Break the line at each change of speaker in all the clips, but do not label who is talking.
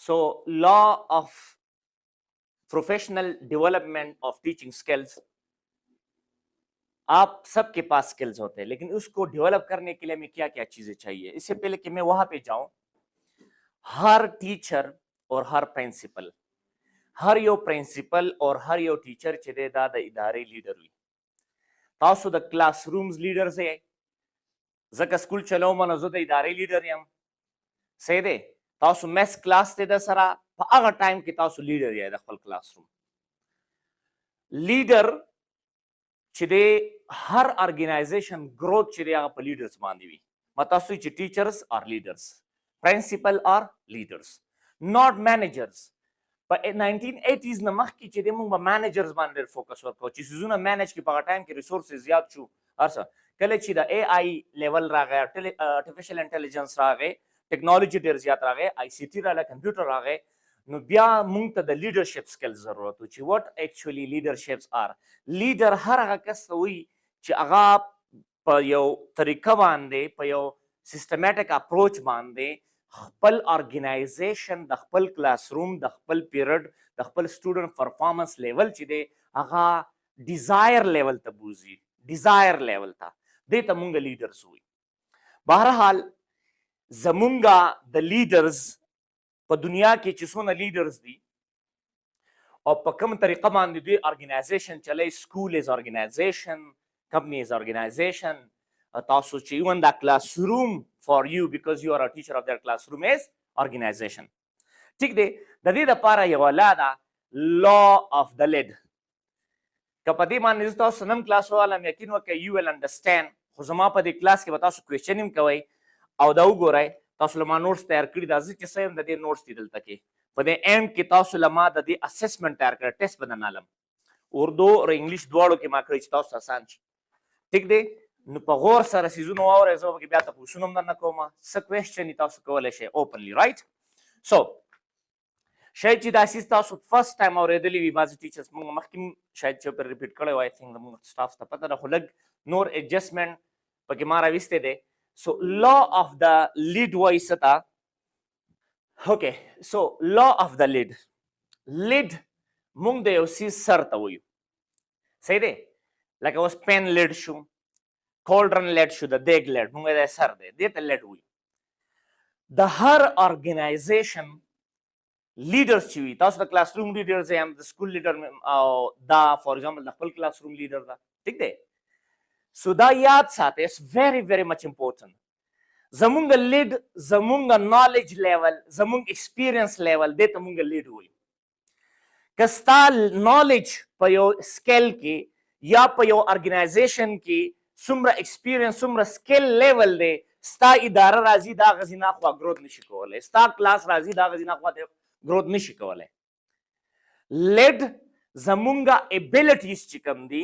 So law of professional development of teaching skills, आप सबके पास स्किल्स होते हैं, लेकिन उसको डेवलप करने के लिए हमें क्या क्या चीजें चाहिए। इससे पहले कि मैं वहां पे जाऊं, हर टीचर और हर प्रिंसिपल, हर यो प्रिंसिपल और हर यो टीचर चे दा इदारे लीडर हुई, तासो द क्लासरूम्स लीडर से जका स्कूल चलो मन जो द इदारे लीडर यम से दे तासो मेस क्लास ते द सरा अगर टाइम के तासो लीडर या द खपल क्लासरूम लीडर चिदे हर ऑर्गेनाइजेशन ग्रोथ चिदे आगा लीडर्स बांधी हुई मतसु ची टीचर्स और लीडर्स, प्रिंसिपल और लीडर्स, नॉट मैनेजर्स। पर 1980s न मख की चिदे मुंग मैनेजर्स बांधे फोकस वर्क ची सुजुना मैनेज की पागा टाइम के रिसोर्सेस याद छु अर्सा कले ची द एआई लेवल रा गया, आर्टिफिशियल इंटेलिजेंस रा गए, टेक्नोलॉजी देर ज्यादा रा गए, आईसीटी रा कंप्यूटर रा गए, नो बिया मुंग त द लीडरशिप स्किल्स जरूरत हो ची what actually leaderships are. Leader हर हगा कस हुई ची अगा प यो तरीका बांधे प यो सिस्टमैटिक अप्रोच बांधे खपल ऑर्गेनाइजेशन द खपल क्लासरूम द खपल पीरियड द खपल स्टूडेंट परफॉर्मेंस लेवल ची दे अगा डिजायर लेवल तबूजी डिजायर लेवल था दे तमुंगा लीडर्स हुई। बहरहाल जमुंगा द लीडर्स प दुनिया के चिसोना लीडर्स दी और प कम तरीका बांधे दी ऑर्गेनाइजेशन चले, school is organization, company is organization, tasu chi even the classroom for you because you are a teacher of that classroom is organization। ठीक दे ददी द पारा ये वाला दा law of the lid कपदी मान निज तो सनम क्लास वाला मैं यकीन हो कि you will understand खुजमा पदी क्लास के बताओ क्वेश्चन हिम कवई औ दाउ गोराय तासु लमा नोट्स तैयार करी दाजी कि सयम ददी नोट्स दिदल तके पदे एम की तासु लमा ददी असेसमेंट तैयार कर टेस्ट बदनालम उर्दू और इंग्लिश दुआड़ो के माकरी तासु आसान ठीक दे नु पगोर सर सीजनो और एजो के ब्याता पुसुनम न कोमा स क्वेश्चन इ तासु कोले शे ओपनली राइट। सो शायद ची दासिस तासु फर्स्ट टाइम और एदली वी बाज टीचर्स मंग मखकिम शायद च पर रिपीट करे आई थिंक द स्टाफ ता पता न होलग नोर एडजस्टमेंट पके मारा विस्ते दे। So law of the lead voice ता okay so law of the lead मुंग दे उसी सर ता वयु सही दे like I was pen lid shoe, cauldron lid shoe, the deg lid, munga de sar de te lid hui the her organization leaders chui tas the classroom leaders I am the school leader da for example the full classroom leader da ठीक दे। so da याद साथ is very very much important zamunga lead zamunga knowledge level zamung experience level de tamunga lead hui कस्ता knowledge payo skill की या पे यो ऑर्गेनाइजेशन की सुमरा एक्सपीरियंस सुमरा स्किल लेवल दे स्टा इदारा राजी दा गजिना खवा ग्रोथ निशिकोले स्टा क्लास राजी दा गजिना खवा ग्रोथ निशिकोले लेड जमुंगा एबिलिटीज चिकम दी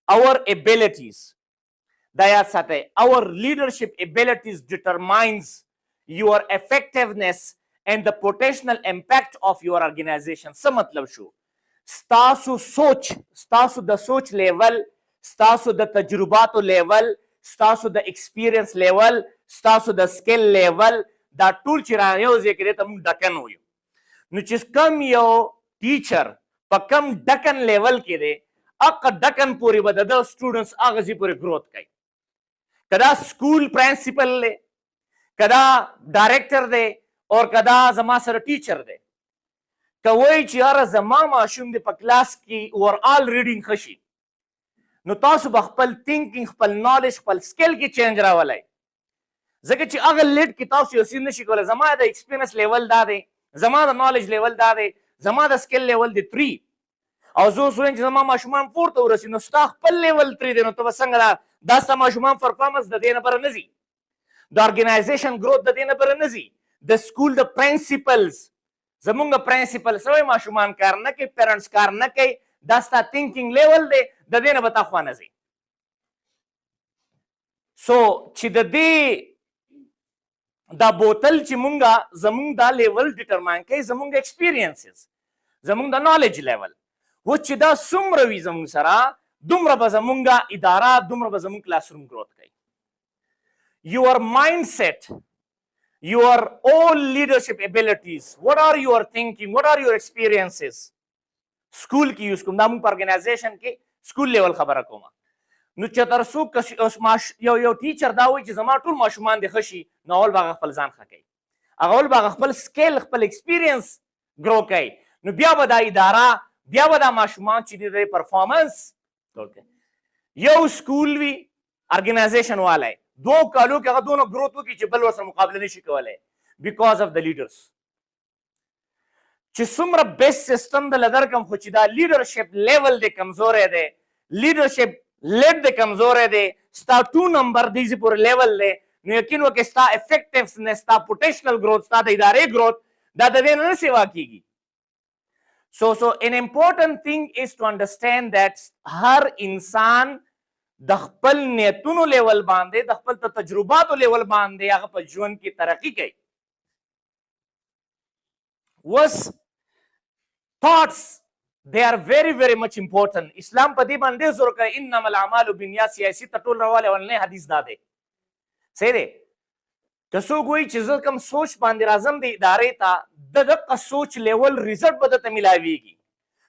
our abilities दया साथे our leadership abilities determines your effectiveness and the potential impact of your organization। स मतलब शो स्तासु सोच स्तासु द सोच लेवल स्तासु द तजुर्बातो लेवल स्तासु द एक्सपीरियंस लेवल स्तासु the skill level the tool चिरायो जे करे तम डकन होयो नु चिस कम यो टीचर प कम डकन लेवल के दे अक डकन पूरी बद स्टूडेंट्स आगजी पूरी ग्रोथ कई कदा स्कूल प्रिंसिपल ले कदा डायरेक्टर दे और कदा जमा सर टीचर दे कवई चियारा जमा माशूम दे प क्लास की ओवरऑल रीडिंग खशी नो तासु बखपल थिंकिंग खपल नॉलेज खपल स्किल की चेंज रावलाई जके ची अगर लेट की तासु यसीन शिकोले जमा द एक्सपीरियंस लेवल दा दे जमा द नॉलेज लेवल दा दे जमा द स्किल लेवल दे 3 और जो सुन जमा माशूमान 4 तो रसी नो स्टा खपल लेवल 3 दे नो तो संगला दास्ता माशूमान परफॉर्मेंस द देना पर नजी द ऑर्गेनाइजेशन ग्रोथ द देना पर नजी द स्कूल द प्रिंसिपल्स जमुंगा प्रिंसिपल सवे माशुमान कारना के पेरेंट्स कारना के दास्ता थिंकिंग लेवल दे ददेना बता ख्वाना जी सो चिददी दा बोतल चिमुंगा जमुंग दा लेवल डिटरमाइन के जमुंगा एक्सपीरियंसेस जमुंग दा नॉलेज लेवल वो चिदा सुमरवी जमुंग सरा दुमरा बजमुंगा इदारा दुमरा बजमुंग क्लासरूम ग्रोथ कई your mindset your own leadership abilities, what are your thinking, what are your experiences. سکول کې یوز کوم دا موږ په ارګنایزیشن کې سکول لیول خبره کوم. نو چې تر څو یو ټیچر دا وایي چې زما ټول ماشومان دې ښه شي، نو اول به هغه خپل ځان ښه کوي، هغه اول به هغه خپل سکیل خپل ایکسپیرینس ګرو کوي، نو بیا به دا اداره بیا به دا ماشومان چې دي پرفارمنس کوي. یو سکول وي ارګنایزیشن والی 2 کالو کې هغه دونه ګروت وکړي چې بل ورسره مقابله نشي کولی بیکاز اف د لیډرز. چې څومره بیسټ سیستم د لدر کم خو چې دا لیډرشپ لیول دی کمزوری دی، لیډرشپ لیډ دی کمزوری دی، ستا 2 نمبر دیزې پورې لیول دی، نو یقین وکړئ ستا افیکټیونس ستا پوټینشنل گروت ستا د ادارې گروت دا د دې نه نه سیوا کیږي. So an important thing is to understand that هر انسان د خپل نیتونو لیول باندې د خپل تجرباتو لیول باندې هغه په ژوند کې ترقی کوي. Was thoughts they are very very much important. اسلام په دې باندې زور کوي انما الاعمال بالنیات، سیاسي ټول راواله ولنه حدیث دا دی. صحیح دی. که څوک وایي چې زه کوم سوچ باندې راځم د ادارې ته د دغه سوچ لیول ریزلټ به درته میلاویږي.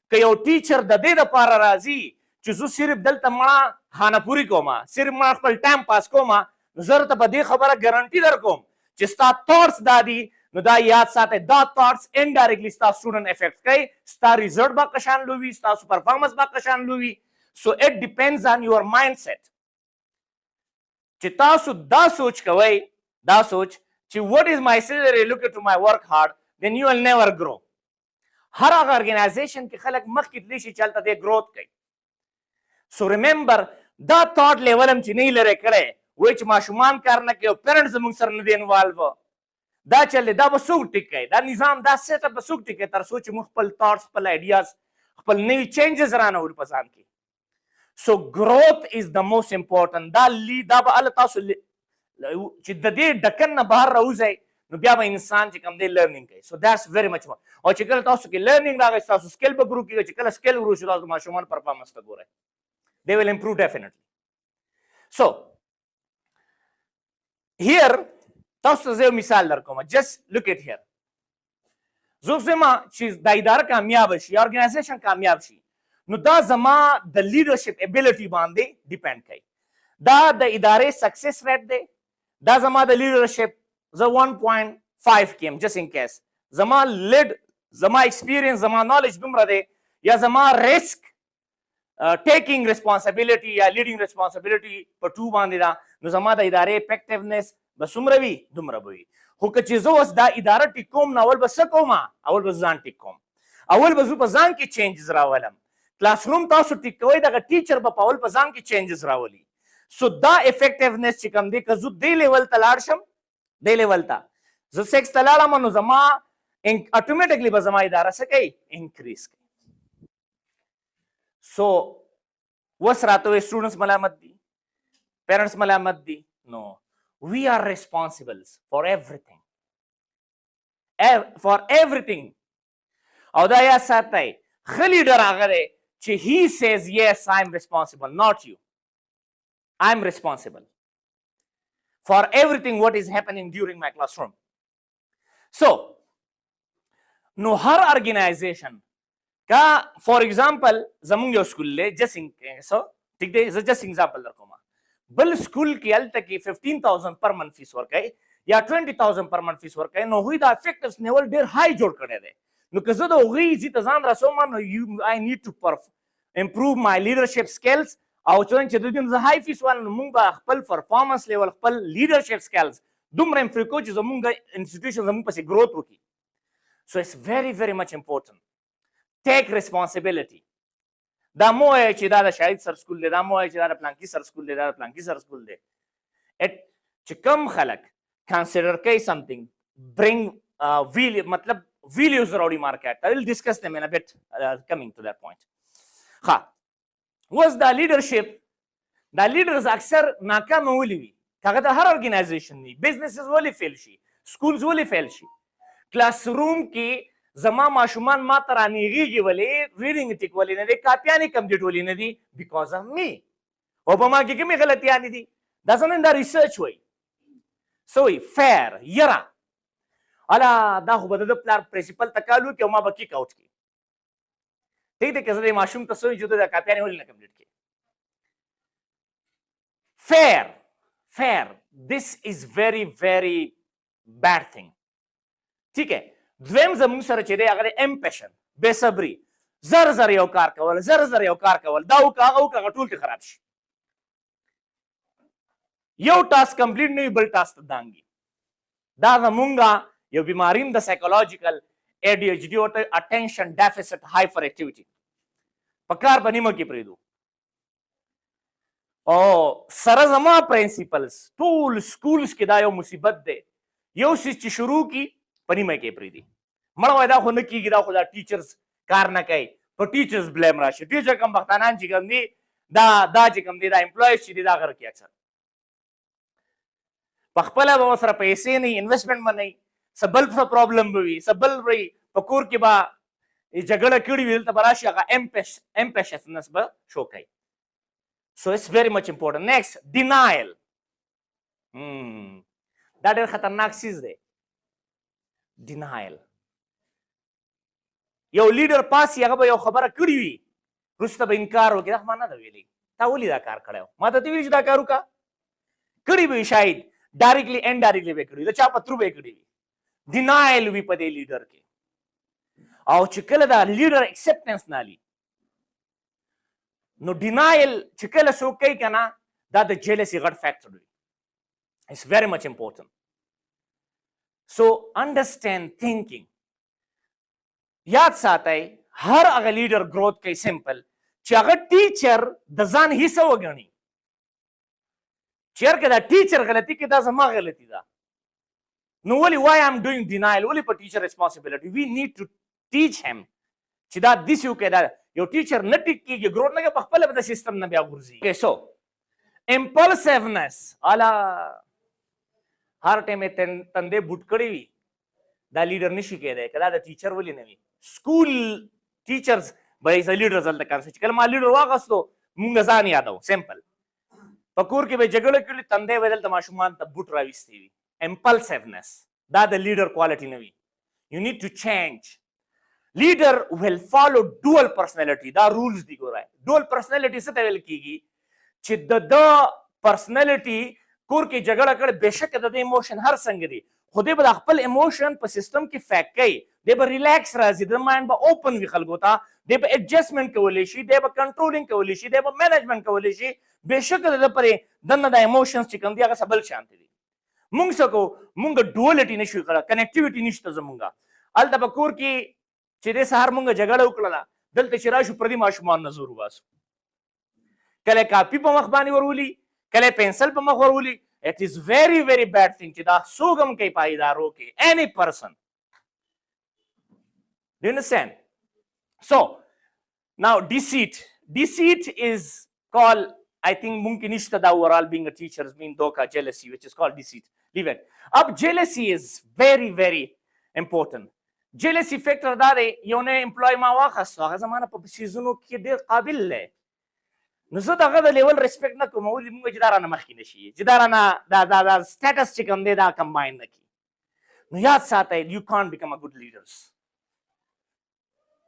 که یو ټیچر د دې دپاره راځي چې زه صرف دلته مړه خانهپوري کومه، صرف مړه خپل ټایم پاس کومه، نو زه درته په دې خبره ګارنټي درکوم چې ستا تھاټس دا دي، نو دا یاد ساتئ دا تھاټس انډایرکټلی ستا سټوډنټ افیکټ کوي، ستا ریزلټ به قشان لوي، ستاسو پرفارمنس به قشان لوي. سو اټ ډیپینډز آن یور مایند سیټ چې تاسو دا سوچ کوئ، دا سوچ چې what is my salary, look to my work hard, then you will never grow. هر هغه ارګنایزیشن کې خلک مخکې تللی شي چې هلته دی ګروت کوي. سو ریممبر دا تھاټ لیول هم چې نه یې لرې کړی وایي چې ماشومان کار نه کوي او پیرنټ زموږ سره نه دی انوالو، دا چل دی دا به څوک ټیک کوي، دا نظام دا سیټ اپ به څوک ټیک کوي تر څو چې موږ خپل تھاټس خپل آیډیاز خپل نوي چینجز رانولو په ځان کې. سو ګروت از د موسټ امپورټنټ. دا به هله تاسو چې د دې ډکن نه بهر راوځئ نو بیا به انسان چې کوم دی لرنینګ کوي. سو دیټس ویری مچ مور. او چې کله تاسو کې لرنینګ راغی ستاسو سکیل به ګرو کېږي، چې کله سکیل ګرو شي تاسو ماشومان پرفارمنس ته ګورئ، they will improve definitely. So here تاسو ته زه یو مثال درکوم. just look at here. زه زما چې دا اداره کامیاب شي یا ارګنایزیشن کامیاب شي نو دا زما د لیډرشپ ابیلیټي باندې ډیپینډ کوي. دا د ادارې سکسس ریټ دی، دا زما د لیډرشپ زه 1.5 کیم جست ان کیس، زما لیډ زما ایکسپیرینس زما نالج دومره دی، یا زما ریسک ټیکینګ ریسپانسبیلیټي یا لیډینګ ریسپانسبیلیټي په 2 باندې دا، نو زما د ادارې افیکټیونس به څومره وي دومره به وي. خو که چې زه اوس دا اداره ټیک کوم نو اول به څه کوم؟ اول به ځان ټیک کوم، اول به زه په ځان کې چینجز راولم. کلاس روم تاسو ټیک کوئ دغه ټیچر به په اول په ځان کې چینجز راولي. سو دا افیکټیونس چې کوم دی که زه دې لیول ته لاړ شم، دې لیول ته زه 6 ته لاړم نو زما اټومیټیکلی به زما اداره څه کوي؟ انکریز کوي. سو اوس راته وایي سټوډنټس ملامت دي، پیرنټس ملامت دي. نو we are responsible for everything. For everything. او دا یا ساتئ ښه لیډر هغه دی چې he says yes I am responsible, not you. I am responsible for everything what is happening during my classroom. So نو هر ارګنایزیشن کا فور ایگزامپل زمونږ یو سکول دی جست ان کیس، ټیک دی زه جست ایگزامپل درکوم. بل سکول کې هلته کې 15,000 پر منث فیس ورکوي یا 20,000 پر منث فیس ورکوي، نو هغوی دا افیکټیونس لیول ډېر های جوړ کړی دی. نو که زه د هغوی ځي ته ځان رسوم نو I need to improve my leadership skills، او څنګه چې د دې زه های فیس والا نو موږ به خپل پرفارمنس لیول خپل لیډرشپ سکلز دومره امپروو کړو چې زموږ انسټیټیوشن زموږ پسې ګروت وکړي. سو اټس very very much important. Take responsibility. دا مو وایي چې دا د شاهد سر سکول دی، دا مو وایي چې دا د پلانکي سر سکول دی، دا د پلانکي سر سکول دی. چې کم خلک کنسیډر کوي something bring مطلب values راوړي مارکیټ ته. I will discuss them in a bit coming to that point. ها اوس دا لیډرشپ دا لیډرز اکثر ناکامه ولې وي؟ هغه د هر ارګنایزیشن وي. بزنسز ولې فیل شي؟ سکولز ولې فیل شي؟ کلاس روم کې زما ماشومان ما ته رانیږي ولې؟ ریډینګ ټیک ولې نه دی؟ کاپیانې کمپلیټ ولې نه دي؟ بیکاز اف می. او په ما کې کومې غلطیانې دي؟ دا زموږ دا ریسرچ وایي. څه وایي؟ فیر یره الا دا خو به د پلار پرنسپل ته کال وکړي او ما به کیک آوټ کړي. ٹھیک دی که زه د ماشوم ته سوی چې د کاپیانې ولې نه کمپلیټ کړي. fair this is very very bad thing. ٹھیک ہے. دویم زموږ سره چې دی هغه د امپیشن بې صبري زر یو کار کول دا وکړه هغه وکړه هغه ټول ټي خراب شي. یو ټاسک کمپلیټ نه وي بل ټاسک ته دانګي. دا زمونږ یو بیماریم د سایکولوژیکل ADHD او اټینشن ډیفیسټ هایپر اکټیویټي په کار په نیمه کې پرېږدو. او سره زما پرنسپلز ټول سکولز کې دا یو مصیبت دی. یو څیز چې شروع کی په نیمه کې پرېږدي. مړه وایي دا خو نه کېږي دا خو دا ټیچرز کار نه کوي په ټیچرز بلیم راشي. ټیچر کم بختانان چې کوم دي دا چې کوم دي دا امپلایز چې دي دا غر کوي اکثر په خپله به ورسره پیسې نه وي انویسټمنټ به نه وي څه بل څه پرابلم به وي څه بل به وي په کور کې به جګړه کړې وي دلته به راشي هغه امپیشسنس به شو کوي. So it's very much important. Next, denial. دا ډېر خطرناک څیز دی. denial. یو لیډر پاسي هغه به یو خبره کړې وي وروسته به انکار وکړي دا خو ما نه ده ویلي تا ولې دا کار کړی ما ته ویلي چې دا کار وکړه کړي به وي شاید ډایرکټلی انډایرکټلی به یې کړي وي د چا په تھرو به یې کړي وي. ډینایل وي په دې لیډر کې او چې کله دا لیډر اکسپټنس نه لي نو ډینایل چې کله څوک کوي که نه دا د جیلسي غټ فیکټر وي. اټس ویری مچ امپورټنٹ. سو انډرسټینډ تھنکینګ یاد ساتئ هر هغه لیډر گروث کوي سمپل چې هغه ټیچر د ځان حصه وګڼي چې هر که دا ټیچر غلطي کوي دا زما غلطي ده نو ولې why I'm doing denial ولې په ټیچر responsibility we need to teach him چې دا داسې وکړي دا یو ټیچر نه ټیک کېږي ګروث نه کوي په خپله به د سیسټم نه بیا غورځي. سو امپلسیونس الا هر ټایم یې تندې بوټ کړې وي دا لیډر نشي کېدی که دا د ټیچر ولې نه وي. سکول ټیچرز به یې لیډرز هلته کار چې کله ما لیډر واخیستو مونږ ځان یادو سمپل په کور کې به جګړه کړي تندې به دلته ماشومان ته بوټ راویستې وي. امپلسیونس دا د لیډر کوالټي نه وي. یو نیډ ټو چینج. لیډر will follow dual personality دا رولز دي ګورئ. ډول پرسنالټي څه ته ویل کېږي چې د پرسنالټي کور کې جګړه کړې بېشکه د دې ایموشن هر څنګه دي خو دی به د خپل ایموشن په سیستم کې فیک کوي دی به ریلیکس راځي د مایند به اوپن وي خلکو ته دی به ایډجسټمنټ کولی شي دی به کنټرولینګ کولی شي دی به مینجمنټ کولی شي بېشکه د ده پرې دننه د ایموشنز چې کوم دي هغه څه بل شانتې دي. مونږ څه کوو مونږ ډوالټي نشو کړی کنیکټیویټي نشته زمونږ هلته په کور کې چې دی سهار مونږ جګړه وکړله دلته چې راشو پردي ماشومان نه زور وباسو کله کاپي په مخ باندې ورولي کله پنسل په مخ ورولي. It is very very bad thing چې دا څوک هم کوي په ادارو کې any person. Do you understand? So now deceit is called I think ممکن نشته دا overall being a teacher has been دوکا jealousy which is called deceit. Leave it. अब jealousy is very very important. jealousy factor دا دی یو نه امپلوی ما واخیستو هغه زما نه په سیزونو کې ډېر قابل دی نو زه د هغه د لیول ریسپیکټ نه کوم ولې موږ چې دا رانه مخکې نه شي چې دا رانه دا سټیټس چې کوم دی دا کمباین نه کړي. نو یاد ساتئ یو کانټ بیکم ا ګډ لیډرز.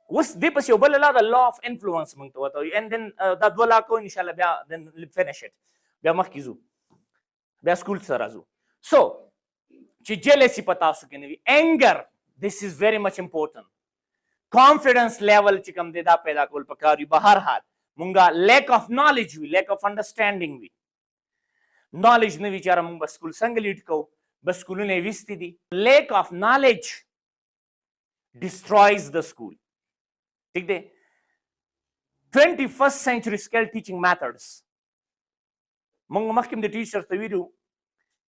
اوس دې پسې یو بله لا د لا اف انفلوئنس موږ ته ورته وایي اینډ دین دا دوه لا کوو انشاءالله بیا دین فینش اټ بیا مخکې ځو بیا سکول ته راځو. سو چې جیلسي په تاسو کې نه وي. اینګر this is very much important. کانفیډنس لیول چې کوم دی دا پیدا کول پکار وي. بهر حال مونږه لیک اف نالج وي لیک اف انډرسټینډینګ وي. نالج نه وي چې یاره مونږ به سکول څنګه لیډ کوو بس سکولونه یې ویستي دي. لیک اف نالج destroys the school. ٹھیک دی. 21st century scale teaching methods مونږ مخکې د ټیچر ته ویلو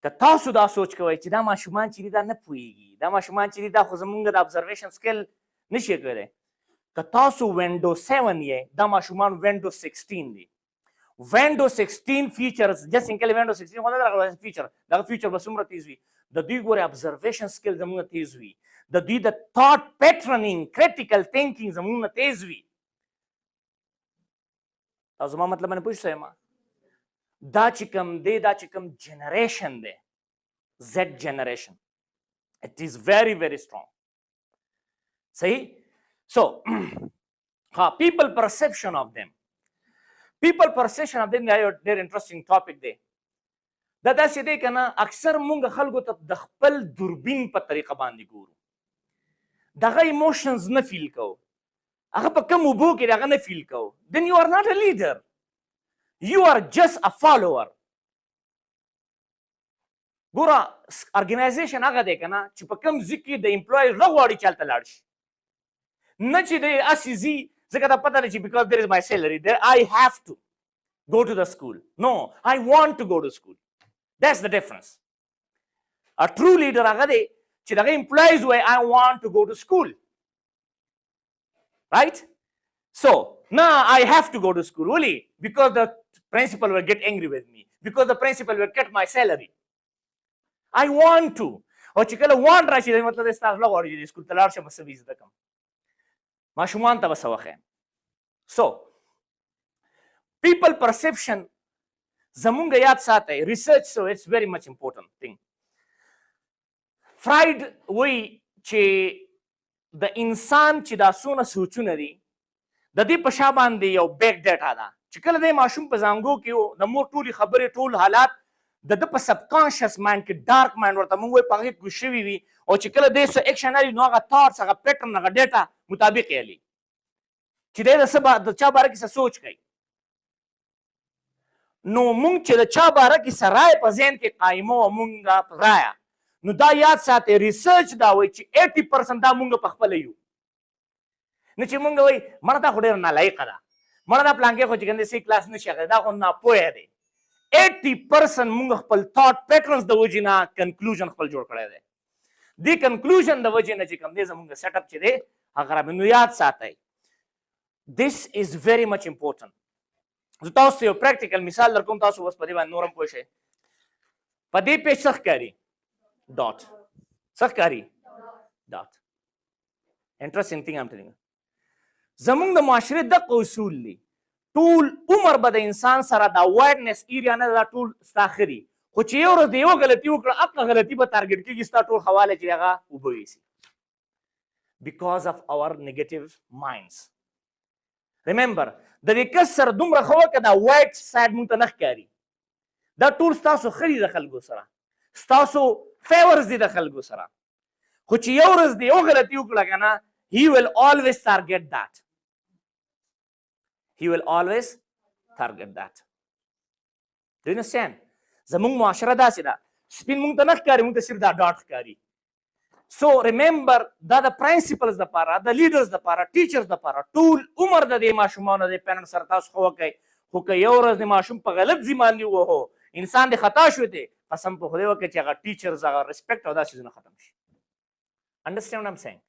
که تاسو دا سوچ کوئ چې دا ماشومان چې دي دا نه پوهېږي دا ماشومان چې دي دا خو زمونږ د ابزرویشن سکل نشي کولی که تاسو وینډو 7 یې دا ماشومان وینډو 16 دي. وینډو 16 فیچرز جست ان کله وینډو 16 خو نه راغلی فیچر دغه فیچر به څومره تیز وي د دوی ګورې ابزرویشن سکل زمونږ تیز وي د دوی د تھاټ پیټرنینګ کریټیکل تھینکینګ زمونږ تیز وي. تاسو زما مطلب باندې پوه شوئ ما دا چې کوم دی دا چې کوم جنریشن دی زیډ جنریشن It is very, very strong. See? So, people perception of them. People perception of them, they're interesting topic there. دا داسې دی که نه اکثر مونږ خلکو ته د خپل دوربین په طریقه باندې ګورو دغه ایموشنز نه فیل کوو هغه په کوم اوبو کې دغه نه فیل کوو then you are not a leader, you are just a follower. ګوره ارګنایزیشن هغه دی که نه چې په کوم ځای کې د امپلوي نه غواړي چې هلته لاړ شي نه چې دی هسې ځي ځکه ته پته ده چې because there is my salary there I have to go to the school. No, I want to go to school. That's the difference. A true leader هغه دی چې دغه امپلایز وایي I want to go to school. Right? So, now I have to go to school. Really? Because the principal will get angry with me. Because the principal will cut my salary. I want to. او چې کله want راشي دا مطلب دی ستا زړه غواړي چې سکول ته لاړ شم څه به زده کړم ماشومان ته به څه وښیم. So, people perception زمونږ یاد ساتئ ریسرچ so it's very much important thing. فرایډ وایي چې د انسان چې دا څونه سوچونه دي د دې په شا باندې یو بیک ډیټا ده چې کله دی ماشوم په زانګو کې و د مور ټولې خبرې ټول حالات د ده په سبکانشس مایند کې ډارک مایند ورته موږ وایو په هغې کې شوي وي او چې کله دی څه ایکشن اخلي نو هغه تاټس هغه پیټرن هغه ډیټا مطابق یې هلي چې دی د څه د چا باره کې څه سوچ کوي نو مونږ چې د چا باره کې څه رایه په ذهن کې قایمو مونږ رایه نو دا یاد ساتئ ریسرچ دا وایي چې 80% دا مونږ په خپله یو نه چې مونږ وایي مړه دا خو ډېره نالایقه ده مړه دا پلانکې خو چې کوم دی سی کلاس نشي اخلی دا خو ناپوهه دی 80% مونږ خپل تاټ پیټرنز د وجې نه کنکلوژن خپل جوړ کړی دی دې کنکلوژن د وجې نه چې کوم دی زمونږ سیټ اپ چې دی هغه رابي نو یاد ساتئ this is very much important. زه تاسو ته یو پریکټیکل مثال در کوم تاسو اوس په دې باندې نور هم پوه شئ په دې پیج څه ښکاري ډاټ څه ښکاري ډاټ انټرسټینګ تھنګ ام ټیلینګ زمونږ د معاشرې دغه اصول دي ټول عمر به د انسان سره دا وایډنس ایریا نه دا ټول ستا ښه دي خو چې یو ورځ د یو غلطي وکړه هغه غلطي به ټارګټ کېږي ستا ټول حواله چې هغه اوبه ویسي because of our negative minds. Remember, د دې کس سره دومره ښه وکړه دا وایټ سایډ مونږ ته نه ښکاري دا ټول ستاسو ښه دي د خلکو سره ستاسو فیورز دي د خلکو سره خو چې یو ورځ د یو غلطي وکړه که نه he will always target that. He will always target that. Do you understand? زمونږ معاشره داسې ده سپین مونږ ته نه ښکاري مونږ ته صرف دا ډاټ ښکاري. So remember دا د پرنسپلز دپاره د لیډرز دپاره ټیچرز دپاره ټول عمر د دې ماشومانو د پیرنټ سره تاسو ښه وکئ خو که یو ورځ د ماشوم په غلط ځای باندې ووهو انسان د خطا شو دی قسم په خدای وکړئ چې هغه ټیچرز هغه ریسپیکټ او دا څیزونه ختم شي. انډرسټینډ ام سینګ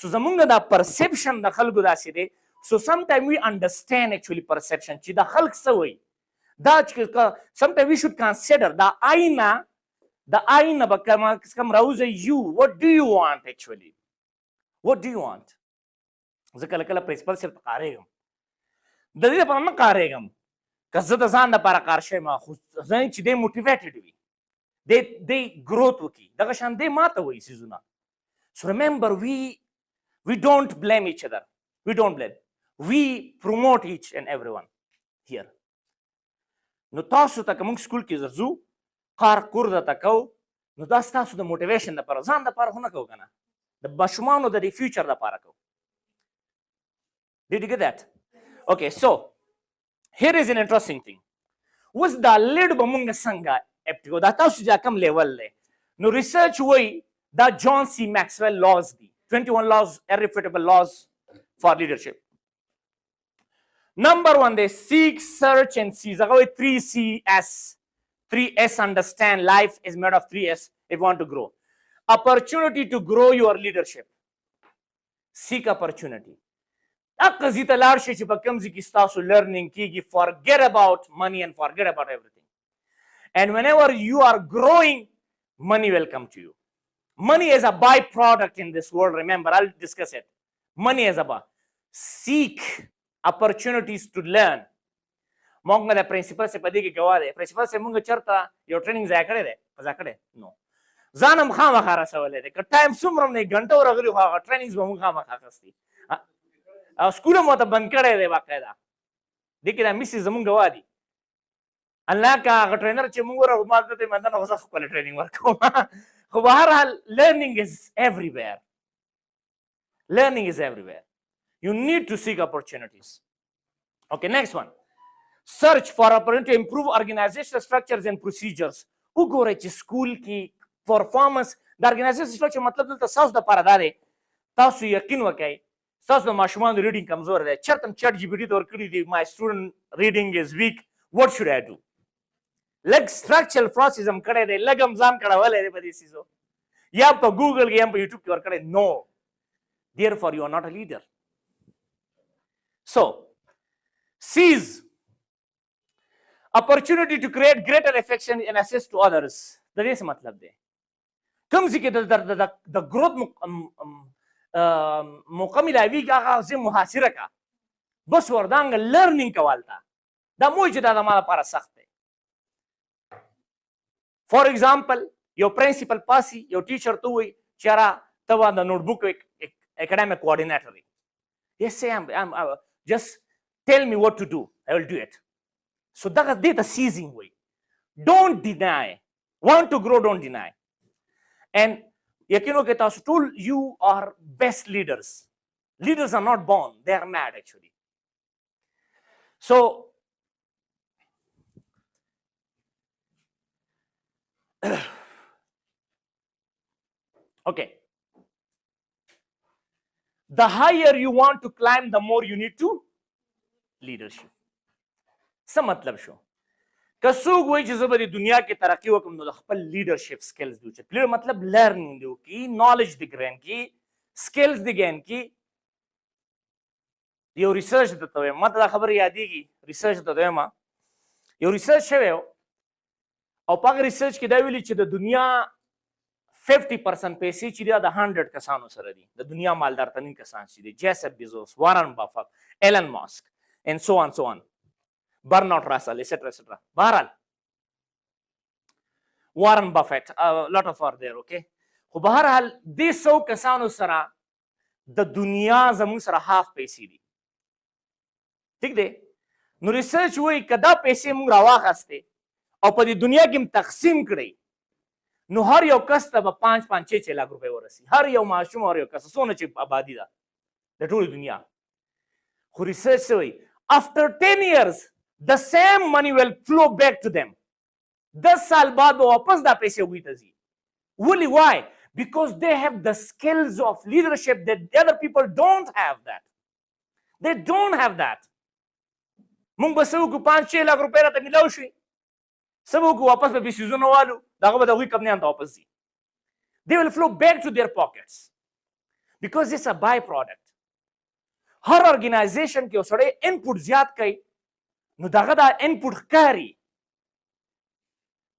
سو زمونږ دا پرسپشن د خلکو داسې دی سو سمټایم وی انډرسټینډ اکچولي پرسپشن چې د خلک څه وایي دا چې سمټایم وی شوډ کنسیډر دا آینه the aina ba kam rauze you what do you want actually what do you want زه کله کله پرنسپل صاحب ته کارېږم د دې لپاره نه کارېږم که زه د ځان لپاره کار شوی ما خو زه چې دی موټیویټډ وي دی ګروت وکړي دغه شان دی ماته وایي څیزونه so remember we don't blame each other we promote each and everyone here نو تاسو ته که موږ سکول کې ځو کار کور درته کوو نو دا ستاسو د موټیویشن دپاره ځان دپاره خو نه کوو که نه د ماشومانو د دې فیوچر دپاره کوو. Did you get that? Okay, so here is an interesting thing. اوس دا لیډ به مونږ څنګه اپټ کوو دا تاسو چې کوم لیول دی نو ریسرچ وایي دا جان سی میکسویل لاز دي 21 laws irrefutable laws for leadership. Number 1 دی seek, search and seize هغه وایي 3CS 3S understand life is made of 3S if you want to grow. Opportunity to grow your leadership. Seek opportunity. هغه ځای ته لاړ شئ چې په کوم ځای کې ستاسو لرنینګ کېږي forget about money and forget about everything. And whenever you are growing, money will come to you. Money is a byproduct in this world. Remember, I'll discuss it. Money is a by. Seek opportunities to learn. مونږ د پرنسپل صاحب په دې کې ګواه دی پرنسپل صاحب مونږ چېرته یو ټریننګ ځای کړی دی په ځای کړی نو ځان هم خامخا رسولی دی که ټایم څومره هم نه ګنټه ورغلي خو هغه ټریننګز به مونږ خامخا اخیستي او سکول هم ورته بند کړی دی باقاعده دې کې دا میسې زمونږ ګواه دي الله که هغه ټرینر چې مونږ ورغلو ما ته یې مننه خو زه خپله ټریننګ ورکوم خو به هر حال learning is everywhere. Learning is everywhere. You need to seek opportunities. Okay, next one. Search for opportunity to improve organizational structures and procedures. وګورئ چې سکول کې پرفارمنس د organizational structure مطلب دلته ستاسو دپاره دا دی تاسو یقین وکئ ستاسو د ماشومانو ریډینګ کمزور دی چېرته هم چټ جي پي ټي ته ورکړي دي my student reading is weak what should I do لږ structural process هم کړی دی لږ هم ځان کړولی دی په دې څیزو یا په ګوګل کې یا په یوټیوب کې ورکړی no therefore you are not a leader so seize opportunity to create greater affection and assist to others د دې څه مطلب دی کوم ځای کې د ګروت موقع ملاویږي هغه ځای محاصره کا بس وردانګه لرنینګ کول ته دا مو چې دا زما لپاره سخت دی فور ایگزامپل یو پرنسپل پاسي یو ټیچر ته وایي چې یاره ته به د نوټ بک اکاډمیک کوارډینیټر یې yes I'm just tell me what to do I will do it so دغه دې ته سیزینګ وایي don't deny want to grow don't deny and یقین وکړئ تاسو ټول you are best leaders are not born they are mad actually so okay the higher you want to climb the more you need to leadership څه مطلب شو که څوک وایي چې زه به د دنیا کې ترقي وکړم نو د خپل لیډرشپ سکلز دي وچت مطلب لرنینګ دی وکړي نالج دی ګرین کړي سکلز دی ګین کړي یو ریسرچ درته وایم ما ته دا خبره یادېږي ریسرچ درته وایم یو ریسرچ شوی و او په هغه ریسرچ کې دا ویلي چې د دنیا 50% پیسې چې دی د 100 کسانو سره دي د دنیا مالدار ترین کسان چې دي جیسف بیزوس وارن بافت ایلن ماسک and so on برنارد راسل etc بهرحال وارن بافت lot of are there okay خو بهرحال دې 100 کسانو سره د دنیا زموږ سره هاف پیسې دي ٹھیک دی نو ریسرچ وایي که دا پیسې موږ راواخیستې او په دې دنیا کې هم تقسیم کړئ نو هر یو کس ته به 5-6 لاک روپۍ ورسي هر یو ماشوم هر یو کس څونه چې آبادي ده د ټولې دنیا خو ریسرچ څه وایي after 10 years the same money will flow back to them 10 سال بعد به واپس دا پیسې هغوی ته ځي ولې why because they have the skills of leadership that the other people don't have that they don't have that موږ به څه وکړو 5-6 لاک روپۍ راته میلاو شي څه به وکړو واپس به پیسیزونه والو دغه به د هغوی کمپنیانو ته واپس ځي they will flow back to their pockets because it's a by product هر ارګنایزیشن کې یو سړی انپوټ زیات کوي نو دغه دا انپوټ ښکاري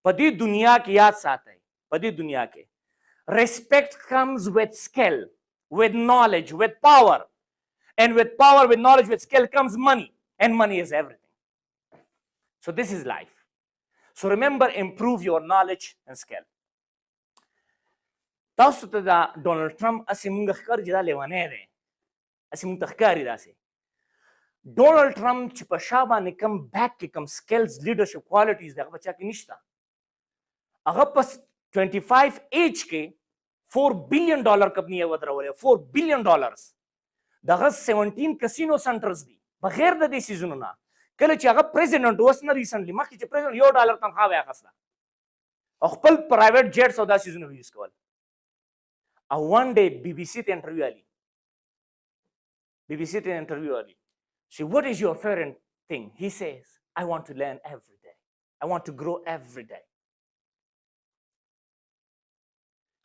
په دې دنیا کې یاد ساتئ په دې دنیا کې respect comes with skill with knowledge with power and with power with knowledge with skill comes money and money is everything so this is life so remember improve your knowledge and skill تاسو ته دا ډونالډ ټرمپ هسې مونږ ښکاري چې دا لیونی دی هسې مونږ ته ښکاري داسې ډونالډ ټرمپ چې په شا باندې کم بیک کې کم سکلز لیډرشپ کوالټیز دی هغه په چا کې نشته هغه په 25 ایج کې $4 billion کمپني یې ودرولی $4 billion دغه 17 کسینو سنټرز دي بغیر د دې سیزونو نه کله چې هغه پریزیډنټ اوس نه ریسنټلی مخکې چې پریزیډنټ $1 تنخوا به یې اخیسته او خپل پرایویټ جیټس او دا سیزونه به یوز کول او ون ډے بی بی سی ته انټرویو علي BBC ته انټرویو علي See, what is your favorite thing? He says, I want to learn every day. I want to grow every day.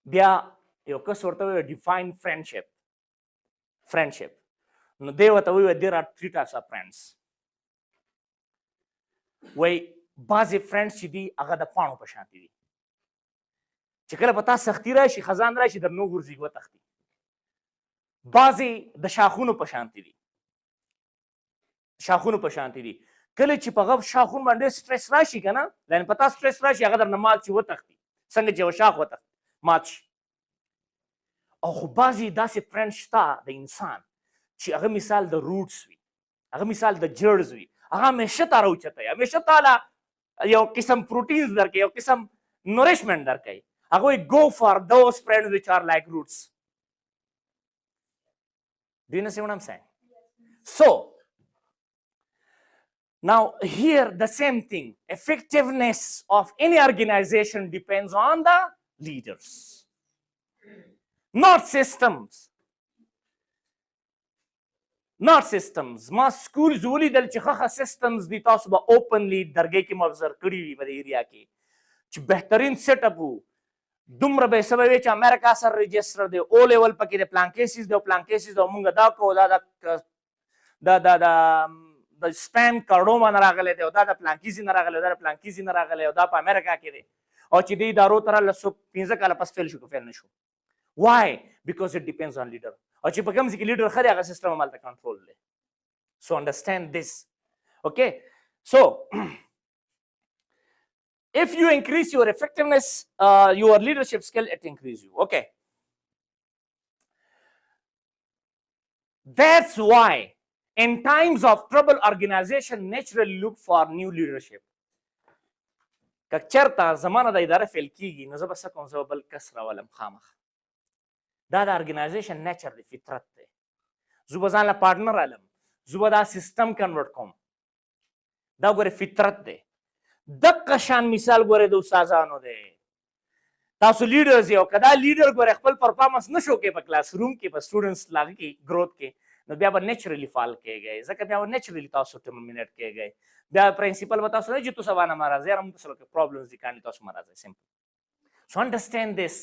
بیا یو کس ورته وایي define friendship. Friendship. نو دی ورته وایي there are 3 types of friends. وایي بعضې فرینډس چې دي هغه د پاڼو په شانتې دي چې کله په تا سختي راشي خزان راشي در نه غورځېږي وتښتي بعضې د شاخونو په شانتې دي شاخونو په شانتې دي کله چې په هغه شاخونو باندې سټرس راشي که نه یعنې په تا سټرس راشي هغه درنه مات شي وتښتي څنګه چې یو شاخ وتښتي مات شي. او خو بعضې داسې فرینډ شته د انسان چې هغه مثال د روټس وي، هغه مثال د جړز وي، هغه همیشه تا راوچته وي، همیشه تاله یو قسم پروټینز درکوي، یو قسم نورشمنټ درکوي. هغه وایي go for those friends which are like roots. Do you understand what I'm saying? So now here the same thing. Effectiveness of any organization depends on the leaders, not systems. Not systems. ما schools ولیدل چې ښه systems دي، تاسو به openly درګۍ کې مبزر کړي وي په دې ایریا کې چې بهترین سیټ اپ وو. دومره به یې څه به وي چې امریکا سره رجسټر دی، او لیول پکې د پلان کیسز دی او پلان کیسز دی، مونږ دا کوو، دا د سپین کارډوما نه راغلی دی او دا د پلان کیزي نه راغلی، دا د پلان کیزي نه راغلی او دا په امریکا کې دی، او چې دې ادارو ته راغله 15 کاله پس فیل شو که فیل نه شو. Why? Because it depends on leader. او چې په کوم ځای کې لیډر ښه دی هغه سیسټم همالته کنټرول دی. So understand this. Okay? So if you increase your effectiveness, your leadership skill, it increase you. Okay? That's why in times of trouble, organization naturally look for new leadership. که چېرته زمانه د اداره فیل کېږي نو زه به څه کوم، زه به بل کس راولم خامخ. دا د ارګنایزیشن نیچر دی، فطرت دی. زه به ځان له پارټنر رالم، زه به دا سیسټم کنورټ کوم. دا ګورې فطرت دی. دقه شان مثال ګورې د استادانو دی. تاسو لیډرز یو، که دا لیډر ګورې خپل پرفارمنس نه شو کوي په کلاس روم کې په سټوډنټس لاغه کې ګروت کې، نو بیا به نیچرلی فال کېږئ، ځکه بیا به نیچرلی تاسو ټرمینیټ کېږئ. بیا پرنسپل به تاسو نه چې تو سبا نه مه راځئ، یاره موږ سره پرابلمز دي کاندي تاسو مه راځئ. سمپل. سو انډرسټینډ دس.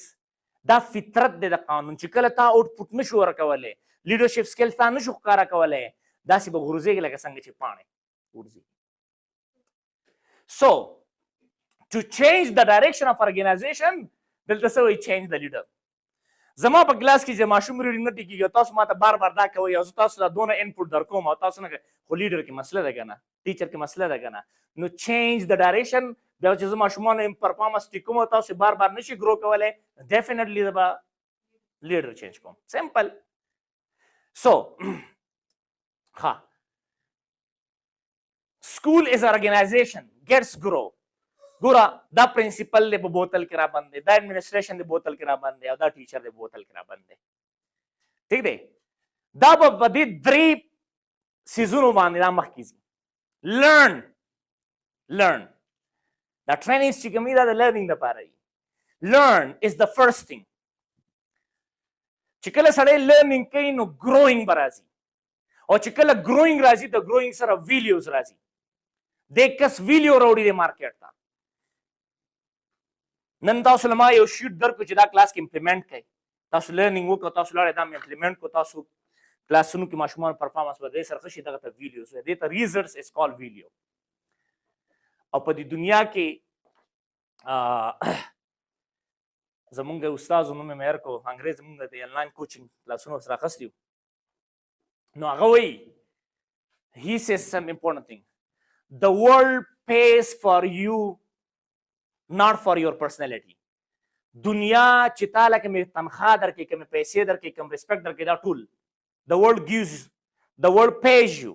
دا فطرت دی د قانون چې کله تا آوټپوټ نه شو ورکولی، لیډرشپ سکل تا نه شو ښکاره کولی، داسې به غورځېږي لکه څنګه چې پاڼې غورځېږي. So to change the direction of organization, دلته څه وایي change the leader. زما په کلاس کې چې ماشوم ریډینګ نه ټیکېږي او تاسو ماته بار بار دا کوئ او زه تاسو ته دونه انپوټ درکوم او تاسو نه کوئ، خو لیډر کې مسله ده که نه، ټیچر کې مسله ده که نه. نو چینج د ډایرکشن، بیا چې زه ماشومانو پرفارمنس ټیک کوم او تاسو بار بار نشي ګرو کولی، ډیفینیټلی زه به لیډر چینج کوم. سمپل. سو ها school is an organization gets grow. ګوره دا پرنسپل دی په بوتل کې را بند دی، دا ایڈمنسټریشن دی بوتل کې را بند دی او دا ټیچر دی بوتل کې را بند دی. ٹھیک دی؟ دا به په دې 3 سیزونو باندې دا مخکې ځي. لرن دا ټریننګز چې کوم دي دا د لرنینګ دپاره دي. لرن از د فرست تھنګ. چې کله سړی لرنینګ کوي نو ګروینګ به راځي، او چې کله ګروینګ راځي د ګروینګ سره ویلیوز راځي. دې کس ویلیو راوړي دی مارکیټ ته. نن تاسو له ما یو شیټ درکړو چې دا کلاس کې امپلیمنټ کړئ، تاسو لرنینګ وکړو، تاسو لاړئ دا مې امپلیمنټ کړو، تاسو کلاسونو کې ماشومانو پرفارمنس به دې سره ښه شي، دغه ته ویلیوز وایي، دې ته ریزلټس از کال ویلیو. او په دې دنیا کې زمونږ استاد نوم یې مهر کو انګریز، زمونږ د انلاین کوچینګ کلاسونو سره اخیستی وو، نو هغه وایي he says some important thing. The world pays for you not for your personality. دنیا چې تاله کومې تنخواه درکړي، کومې پیسې درکړي، کوم ریسپیکټ درکړي، دا ټول the world gives you, the world pays you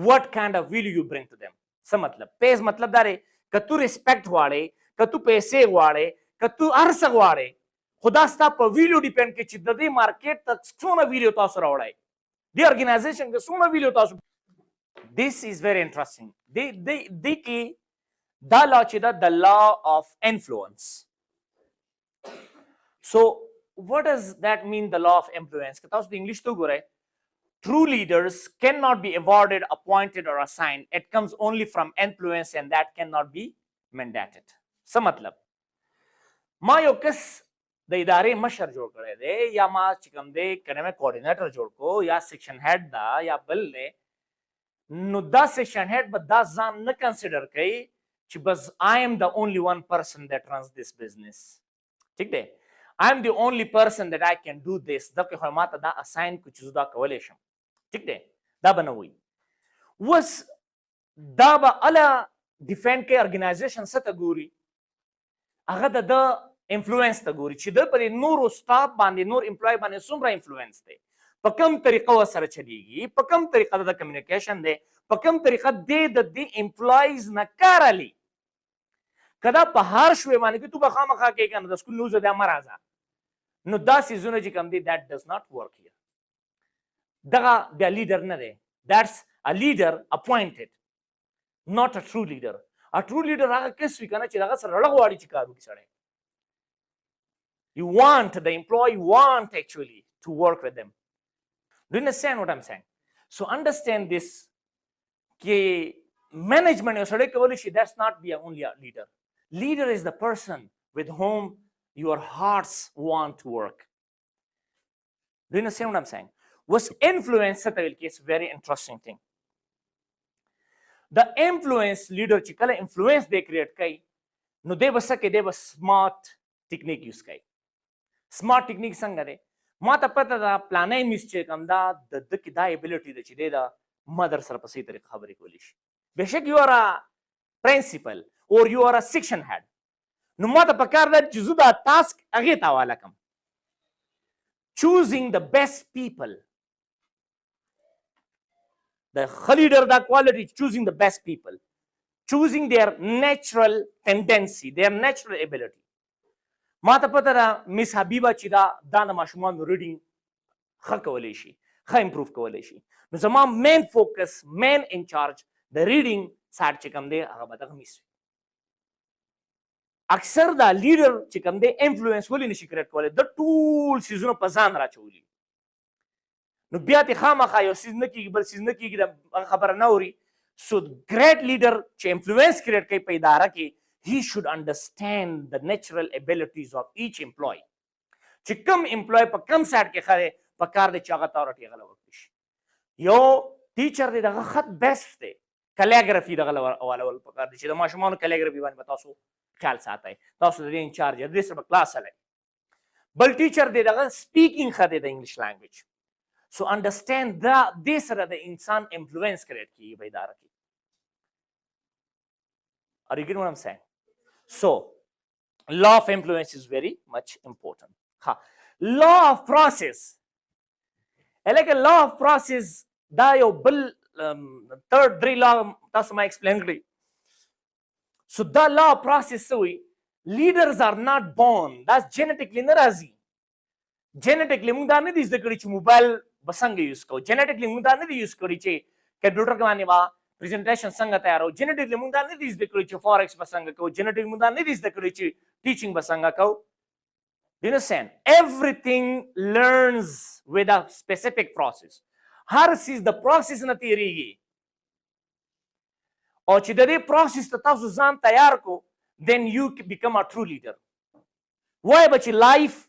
what kind of value you bring to them. څه مطلب؟ پیز مطلب دا دی که تو ریسپیکټ غواړې، که تو پیسې غواړې، که تو هر څه غواړې، خو دا ستا په ویلیو ډیپینډ کوي چې د دې مارکیټ ته څومره ویلیو تاسو راوړئ، دې ارګنایزیشن کې څومره ویلیو تاسو. This is very interesting. دې کې دا لا چې دا the law of influence. So what does that mean, the law of influence? که تاسو د انګلیش ته وګورئ، true leaders cannot be awarded, appointed or assigned. It comes only from influence and that cannot be mandated. څه مطلب؟ ما یو کس د ادارې مشر جوړ کړی دی، یا ما چې کوم دی اکیډمیک کوارډینیټر جوړ کړو، یا سیکشن هیډ ده یا بل دی، نو دا سیکشن هیډ به دا ځان نه کنسیډر کوي چې بس I am the only one person that runs this business. ٹھیک دی؟ I am the only person that I can do this. دغه خو ما ته دا اساین کو چې زه دا کولی شم. ٹھیک دی؟ دا به نه وایي. اوس دا به اله ډیفینډ کوي ارګنایزیشن څه ته ګوري، هغه د انفلوئنس ته ګوري چې د پر نورو سټاف باندې نور امپلوي باندې څومره انفلوئنس دی په کوم طریقه سره چلیږي په کوم طریقه د کمیونیکیشن دی په کوم طریقه د امپلویز نه کار علي کدا په هر شوي باندې کې تو به خامخا کې کنه د سکول نوز د امرازه نو دا سيزونه چې کوم دي that does not work here دغه د لیډر نه دی that's a leader appointed not a true leader a true leader هغه کس وی کنه چې هغه سره رغواړي چې کار وکړي سره you want the employee want actually to work with them do you understand what I'm saying so understand this कि management यो सड़े केवल she that's not be only a leader is the person with whom your hearts want to work do you understand what I'm saying was influence satavil ki is very interesting thing the influence leader چې کله influence they create کوي نو دی بس کې دی بس smart technique use کوي smart technique څنګه دی ما ته پته دا پلانې میس چې کوم دا د کې دا ability د چې دی دا مدر سره په صحیح طریقه خبرې کولی شي بهشک یو را principal or you are a section head نو ما ته پکار ده چې زه دا ټاسک هغه ته حواله کوم choosing the best people the leader the quality choosing the best people choosing their natural tendency their natural ability ما ته پته ده میس حبیبه چې دا د ماشومانو ریډینګ ښه کولی شي ښه امپروف کولی شي نو زما مین فوکس مین انچارج د ریډینګ سایډ چې کوم دی هغه به دغه میس وي اکثر دا لیډر چې کوم دی انفلوئنس ولې نشي کریټ کولی د ټول سیزونه په ځان راچولي نو بیا ترې خامخا یو سیز نه کېږي بل سیز نه کېږي د خبره نه اوري سو ګریټ لیډر چې انفلوئنس کریټ کوي په اداره کې he should understand the natural abilities of each employee چې کوم امپلوي په کوم سایډ کې خره په کار د چاغه تورټي غلا وکړي شي یو ټیچر دی دغه خط بیسټ دی کلیګرافي دغه اولول په کار دي چې د ماشومانو کلیګرافي باندې تاسو خیال ساتئ تاسو د انچارج د سره کلاس هلئ بل ټیچر دی دغه سپیکینګ خره د انګلیش لانګویج سو انډرسټاند دا د سره د انسان انفلوئنس کریټ کیږي په اداره کې are you getting what I'm saying so law of influence is very much important ha law of process like a law of process da yo bal third three law tasu ma explain kri so the law of process so leaders are not born that's genetically narazi genetically mung da ne dis de kri chi mobile basang use ko genetically mung da ne use kri chi computer ke mane ba presentation څنګه تیارو جنټیکلی موږ دا نه دي زده کړی چې فارکس به څنګه کوو جنټیکلی موږ دا نه دي زده کړی چې ټیچینګ به څنګه کوو you understand everything learns with a specific process هر سیز د پروسس نه تیریږي او چې د دې پروسس ته تاسو ځان تیار کو then you become a true leader why but life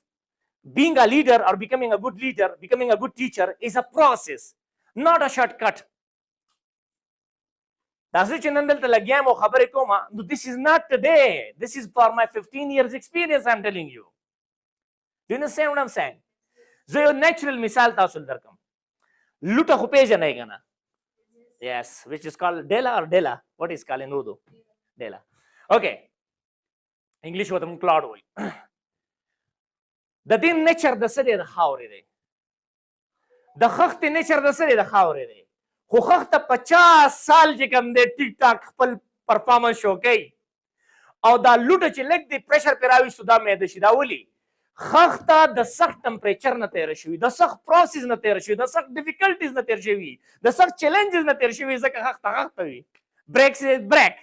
being a leader or becoming a good leader becoming a good teacher is a process not a shortcut تاسو چې نن دلته لګیام او خبرې کوم نو this is not today this is for my 15 years experience I'm telling you do you understand what I'm saying زه یو نیچرل مثال تاسو درکم لوټه خو پیژنئ کنه yes which is called dela or dela what is called in Urdu dela okay English وته مونږ کلاود وایي د دې نیچر د څه دی د خاورې دی د خښتې نیچر د څه دی د خاورې دی خو خښته 50 سال چې کوم دی ټیک ټاک خپل پرفارمنس شو کوي او دا لوټه چې لږ دی پریشر پرې راویستو دا میده شي دا ولي خښته د سخت ټمپریچر نه تېره شوي د سخت پروسس نه تېره شوي د سخت ډیفیکلټیز نه تېر شوي د سخت چیلنجز نه تېر شوي ځکه خښته خښته وي بریکس بریک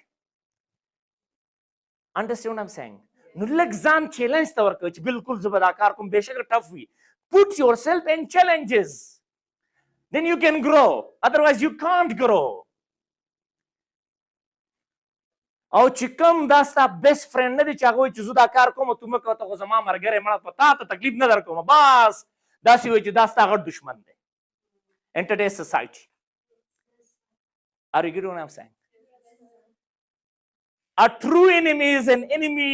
انډرسټینډ what I'm saying نو لږ ځان چیلنج ته ورکوي چې بالکل زه به دا کار کوم بېشکه ټف وي put yourself in challenges then you can grow otherwise you can't grow او چې کوم دا ستا بیسټ فرینډ نه دی چې هغه وایي چې زه دا کار کوم تو مه کوه ته خو زما ملګری مړه په تا ته تکلیف نه در کوم بس داسې وایي چې دا ستا غټ دشمن دی in today's society are you getting what I'm saying a true enemy is an enemy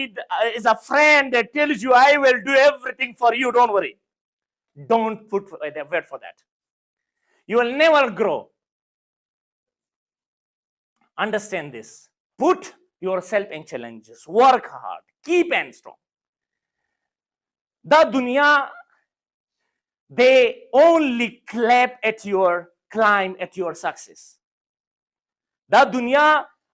is a friend that tells you I will do everything for you don't worry don't put the wait for that you will never grow understand this put yourself in challenges work hard keep and strong دا دنیا they only clap at your climb, at your success. دا دنیا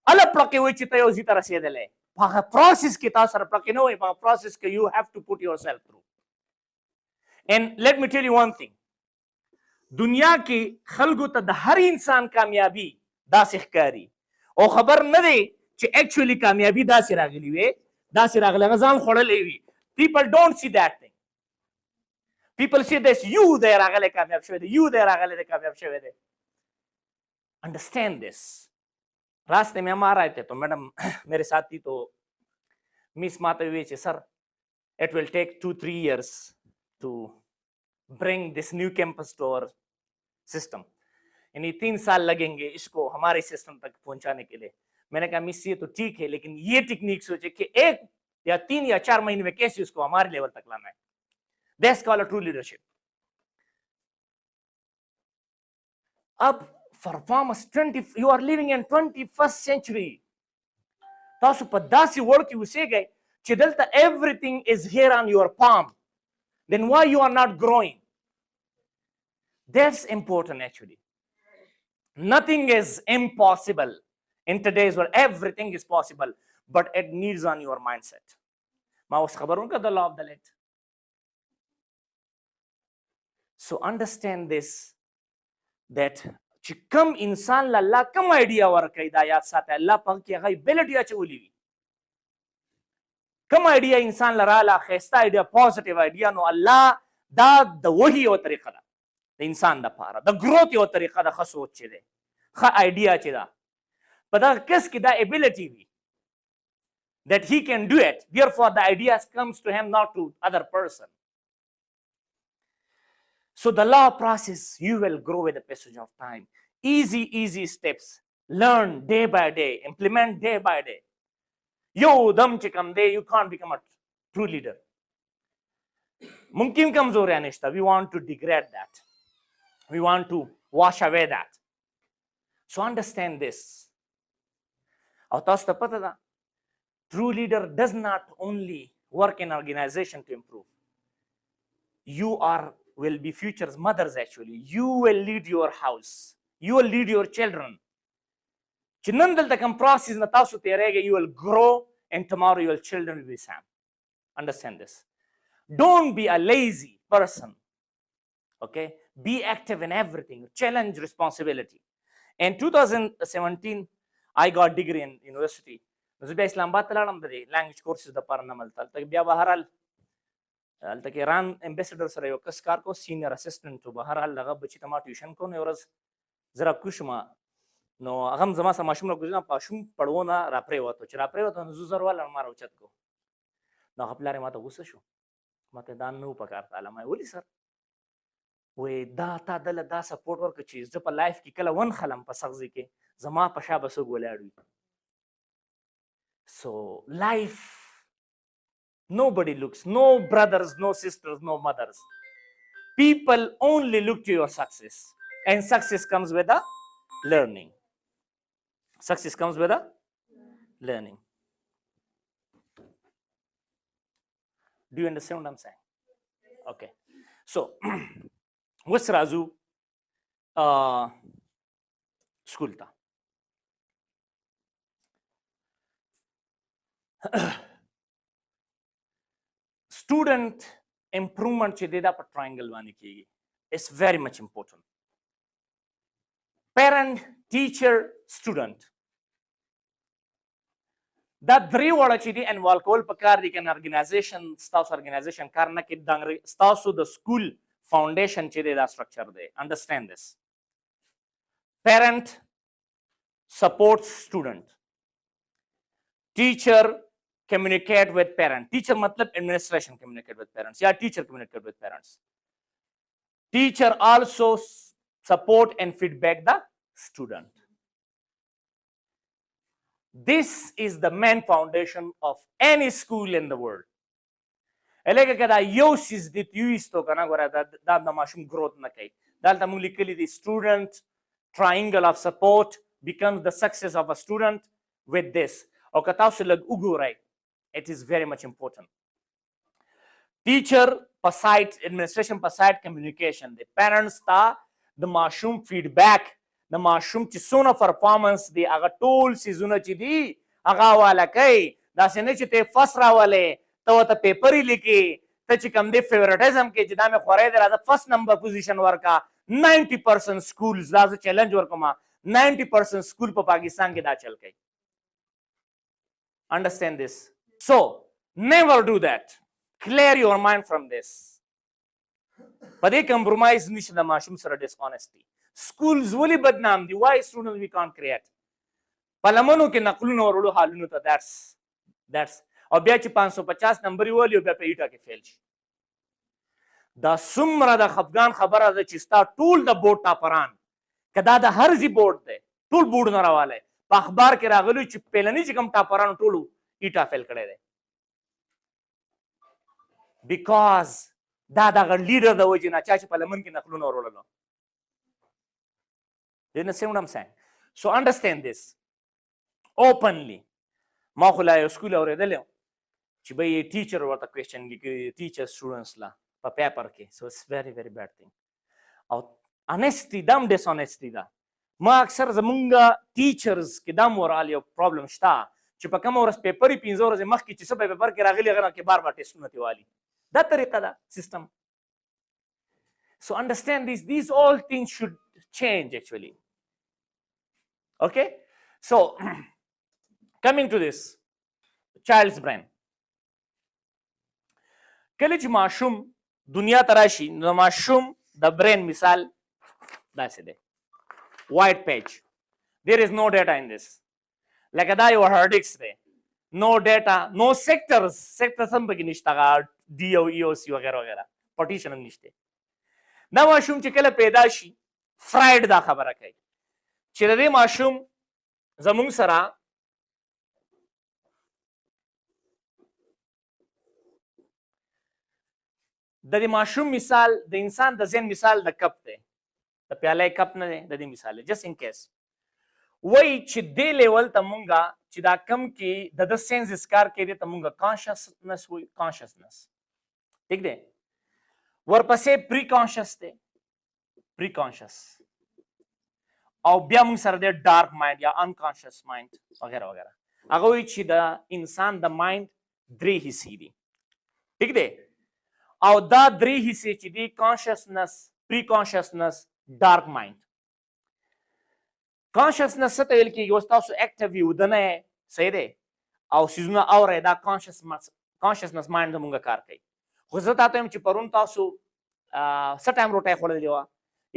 الا پړکې وای چې ته یو ځای ته رسېدلی په هغه پروسس کې تا سره پړکې نه وای په هغه پروسس کې you have to put yourself through. And let me tell you one thing. دنیا کې خلکو ته د هر انسان کامیابی داسې ښکاري او خبر نه دی چې actually کامیابی داسې راغلی وي داسې راغلی هغه ځان خوړلی وي. People don't see that thing. People say this, you there راغلی کامیاب شوی دی, you there راغلی دی کامیاب شوی دی. Understand this. راستے میں ہم آ رہے تھے تو میڈم میرے ساتھی تو مس ماتے ہوئے کہ سر it will take 2-3 years to bring this new campus to our system. یعنی 3 سال لگیں گے اس کو ہمارے سسٹم تک پہنچانے کے لیے. میں نے کہا مس یہ تو ٹھیک ہے لیکن یہ ٹیکنیک سوچے کہ 1 یا 3 یا 4 مہینے میں کیسے اس کو ہمارے لیول تک لانا ہے. That's called a true leadership. اب for farmers 20 you are living in 21st century. تاسو په داسې وړ کې اوسېږئ چې دلته everything is here on your palm. Then why you are not growing? That's important actually. Nothing is impossible in today's world. Everything is possible, but it needs on your mindset. ما اوس خبرون کا the law of the land. So understand this that چې کم انسان له الله کم آیډیا ورکوي دا یاد ساته الله په هغه کې هغه ابیلټي اچولی وي. کم آیډیا انسان له راله ښایسته آیډیا پوزیټیو آیډیا نو الله دا د وحي یوه طریقه ده د انسان دپاره د گروت یوه طریقه ده ښه سوچ چې دی ښه آیډیا چې ده په دغه کس کې دا ابیلټي وي that he can do it. Therefore the ideas comes to him not to other person. So the law process, you will grow with the passage of time. Easy steps. Learn day by day. Implement day by day. Yo dam chikam day, you can't become a true leader. Mumkin kamzor anishta. We want to degrade that. We want to wash away that. So understand this. Aur taas ta pata da. True leader does not only work in organization to improve. You will be future's mothers actually. You will lead your house. You will lead your children. چې نن دلته کوم پروسس نه تاسو تیریږئ you will grow and tomorrow your children will be same. Understand this. Don't be a lazy person. Okay? Be active in everything. Challenge responsibility. In 2017 I got degree in university. زه بیا اسلام آباد ته لاړم د لانګویج کورسز دپاره نه ملته هلته بیا بهرحال هلته کې ایران امبیسډر سره یو کس کار کو سینیر اسسټنټ و بهرحال هغه بچي ته ما ټیوشن کوم یو ورځ زه راکوز شوم نو هغه هم زما سره ماشوم راکوز نه ماشوم پړونه راپرېوتو چې راپرېوتو نو زه زر واله ما راوچت کو نو هغه پلار یې ما ته غوسه شو ما ته دا نه و پکار تعالی ما ولې سر وایي دا تا دله دا سپورټ ورکړه چې زه په لایف کې کله ونخلم په سغزي کې زما په شا به څوک ولاړ وي. So life, nobody looks, no brothers, no sisters, no mothers. People only look to your success, and success comes with the learning. Success comes with the learning. Do you understand what I'm saying? Okay. So what's Razu school ta? Student improvement چې دی دا په triangle باندې کیږي. It's very much important. Parent, teacher, student. دا درې واړه چې دي انوالو کول پکار دي که ارګنایزیشن ستاسو ارګنایزیشن کار نه کوي ستاسو د سکول فاونډیشن چې دی دا سټرکچر دی. Understand this. Parent supports student. Teacher communicate with parent. Teacher matlab administration communicate with parents. Yeah, teacher communicate with parents. Teacher also support and feedback the student. This is the main foundation of any school in the world. Elega kada yosis dit yuisto kana gora da mashum growth na kai. Dalta mulikali the student triangle of support becomes the success of a student with this. O kataw lag uguray. It is very much important. ټیچر په سایت ایڈمنسټریشن په سایت کمیونیکیشن دی پیرنټس ته د ماشوم فیډبیک د ماشوم چې څونه پرفارمنس دی هغه ټول سیزونه چې دی هغه حواله کوي داسې نه چې ته فس راولې ته ورته پیپر یې لیکې ته چې کوم دی فیورټیزم کې چې دا مې خوری دی راځه فرست نمبر پوزیشن ورکا 90% سکولز دا زه چیلنج ورکوم 90% سکول په پاکستان کې دا چل کوي understand this so never do that clear your mind from this په دې کمپرومایز نشته د ماشوم سره ډسانسټي schools ولې بدنام دي why students we can't create په لمنو کې نقلونه ورولو حالونو ته that's او بیا چې 550 نمبر ولی او بیا په ایټا کې فیل شي دا څومره د خفګان خبره ده چې ستا ټول د بورډ ټاپران که دا د هرزي بورډ دی ټول بورډ نه راوالی په اخبار کې راغلی چې پیلني چې کوم ټاپرانو ټولو ایټا فیل کړی دی بیکاز دا دغه لیډر د وجې نه چا چې په لمن کې نقلونه وروللو Do you understand what I'm saying? So understand this openly. ما خو لا یو سکول اورېدلی چې به یې ټیچر ورته کوېشن لیکي ټیچر سټوډنټس له په پیپر کې سو اټس very very bad thing او انیسټي دا هم ډسانیسټي ده ما اکثر زمونږ ټیچرز کې دا مورال یو پرابلم شته چې په کومه ورځ پیپر یې 15 ورځې مخکې چې څه په پیپر کې راغلي هغه نه کې بار بار ټیسټونه ترې والي دا طریقه ده سیستم so understand this these all things should change actually okay so coming to this child's brain کله چې ماشوم دنیا ته راشي نو ماشوم د برین مثال داسې دی white page there is no data in this لکه دا یو هارډ ډسک دی no data no sectors هم پکې نشته ډي او ای او سی وغیره وغیره پارټیشن هم نشته دا ماشوم چې کله پیدا شي فرایډ دا خبره کوي چې د دې ماشوم زمونږ سره د دې ماشوم مثال د انسان د ذهن مثال د کپ دی د پیالې کپ نه دی د دې مثال دی جست ان کیس وایي چې دې لیول ته مونږه چې دا کم کې د سینسز کار کوي ته مونږه کانشسنس وایي کانشسنس ٹھیک دی ورپسې پری کانشس دی پری کانشس او بیا مونږ سره دی ډارک مایند یا انکانشس مایند وغیره وغیره هغه وایي چې د انسان د مایند درې حصې دي ٹھیک دی او دا درې حصې چې دي کانشسنس پری کانشسنس ډارک مایند کانشسنس څه ته ویل کېږي اوس تاسو اکټیو یو دنه صحیح دی او څیزونه اورئ دا کانشسنس مایند زمونږ کار کوي خو زه تا ته یم چې پرون تاسو څه ټایم روټۍ خوړلې وه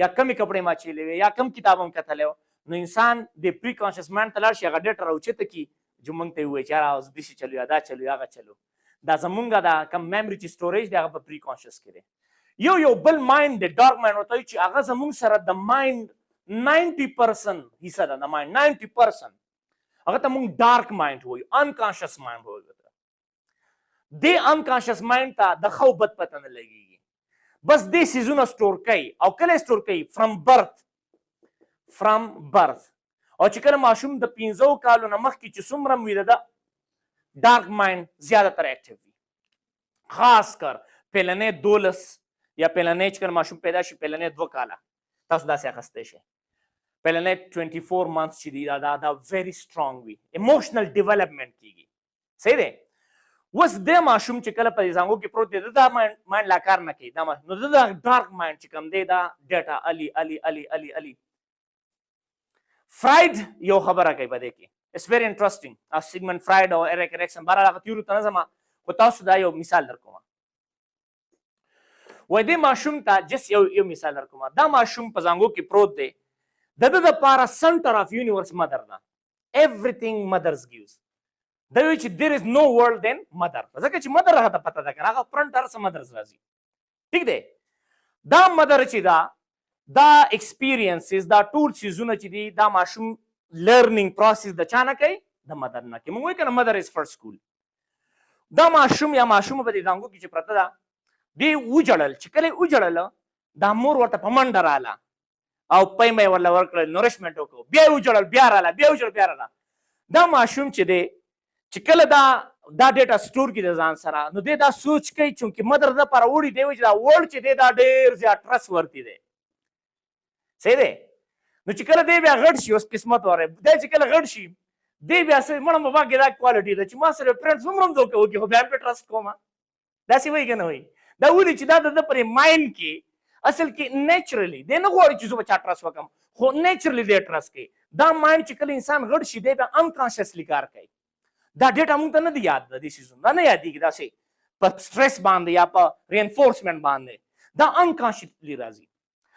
یا کمې کپړې ماچېلې وې یا کم کتاب هم کتلی و نو انسان د پری کانشس مایند ته لاړ شي هغه ډېر راوچته کي چې موږ ته یې ووایي چې یاره اوس داسې چلو یا دا چلو یا هغه چلو دا زمونږ دا کم میمري چې سټوریج دی هغه په پری کانشس کې دی یو بل مایند دی ډارک مایند ورته وایي چې هغه زمونږ سره د مایند 90% حصہ ده د مایند 90% هغه ته موږ ډارک مایند وایو انکانشس مایند وایو دې انکانشس مایند ته د ښه او بد پته نه لګېږي بس دې څیزونه سټور کوي او کله سټور کوي فرام برث او چې کله ماشوم د 15 کالو نه مخکې چې څومره وي د ډارک مایند زیاتره اکټیو وي خاص کر پیلنې 12 یا پیلنې چې کله ماشوم پیدا شي پیلنې 2 کاله تاسو داسې اخیستی شئ پیلنې 24 months چې دي دا very strong وي emotional development کیږي صحیح دی اوس د ماشوم چې کله په زانګو کې پروت دی دا مایند لا کار نه کوي دا نو دا ډارک مایند چې کوم دی دا ډیټا علي علي علي علي علي فرایډ یو خبره کوي په دې کې اټس very interesting سیګمنډ فرایډ او اریک ایرکسن بهرحال هغه تیورو ته نه ځم خو تاسو دا یو مثال در کوم وای دې ماشوم ته جس یو مثال در کوم دا ماشوم په زانګو کې پروت دی د دپاره سنټر اف یونیورس مدر ده everything mothers gives دا وایي چې there is no world than mother ځکه چې مدر هغه ته پته ده که نه هغه فرنټ هر څه مدرز راځي ټیک دی دا مدر چې دا ایکسپیرینسز دا ټول څیزونه چې دي دا ماشوم لرنینګ پروسس د چا نه کوي د مدر نه کوي موږ وایو که نه مدر از فرسټ سکول دا ماشوم یا ماشومه په دې زانګو کې چې پرته ده دې وجړل چې کله یې وجړله دا مور ورته په منډه راله او پی مې ورله ورکړل نورشمنټ وکړو بیا یې وجړل بیا راله بیا وجړل بیا راله دا ماشوم چې دی چې کله دا دا ډیټا سٹور کړي د ځان سره، نو دی دا سوچ کوي چونکې مدر د لپاره وړي دی وایي چې دا ورلډ چې دی دا ډېر زیات ټرست ورتي دی. صحیح دی. نو چې کله دی بیا غټ شي، اوس قسمت واره دی چې کله غټ شي دی بیا څه مړه په ما کې دا کوالټي ده چې ما سره فرینډز هم دوکه وکړي خو بیا هم پرې ټرسټ کوم. داسې وایي که نه وایي؟ دا ولې چې دا د ده پرې مایند کې اصل کې نیچرلی دی نه غواړي چې زه به چا ټرسټ وکړم، خو نیچرلی دی ټرسټ کوي. دا مایند چې کله انسان غټ شي دی بیا انکانشسلی کار کوي. دا ډیټا موږ ته نه دی یاد د دې سیزون، دا نه یادېږي داسې په سټرس باندې یا په رینفورسمنټ باندې، دا انکانشسلی راځي.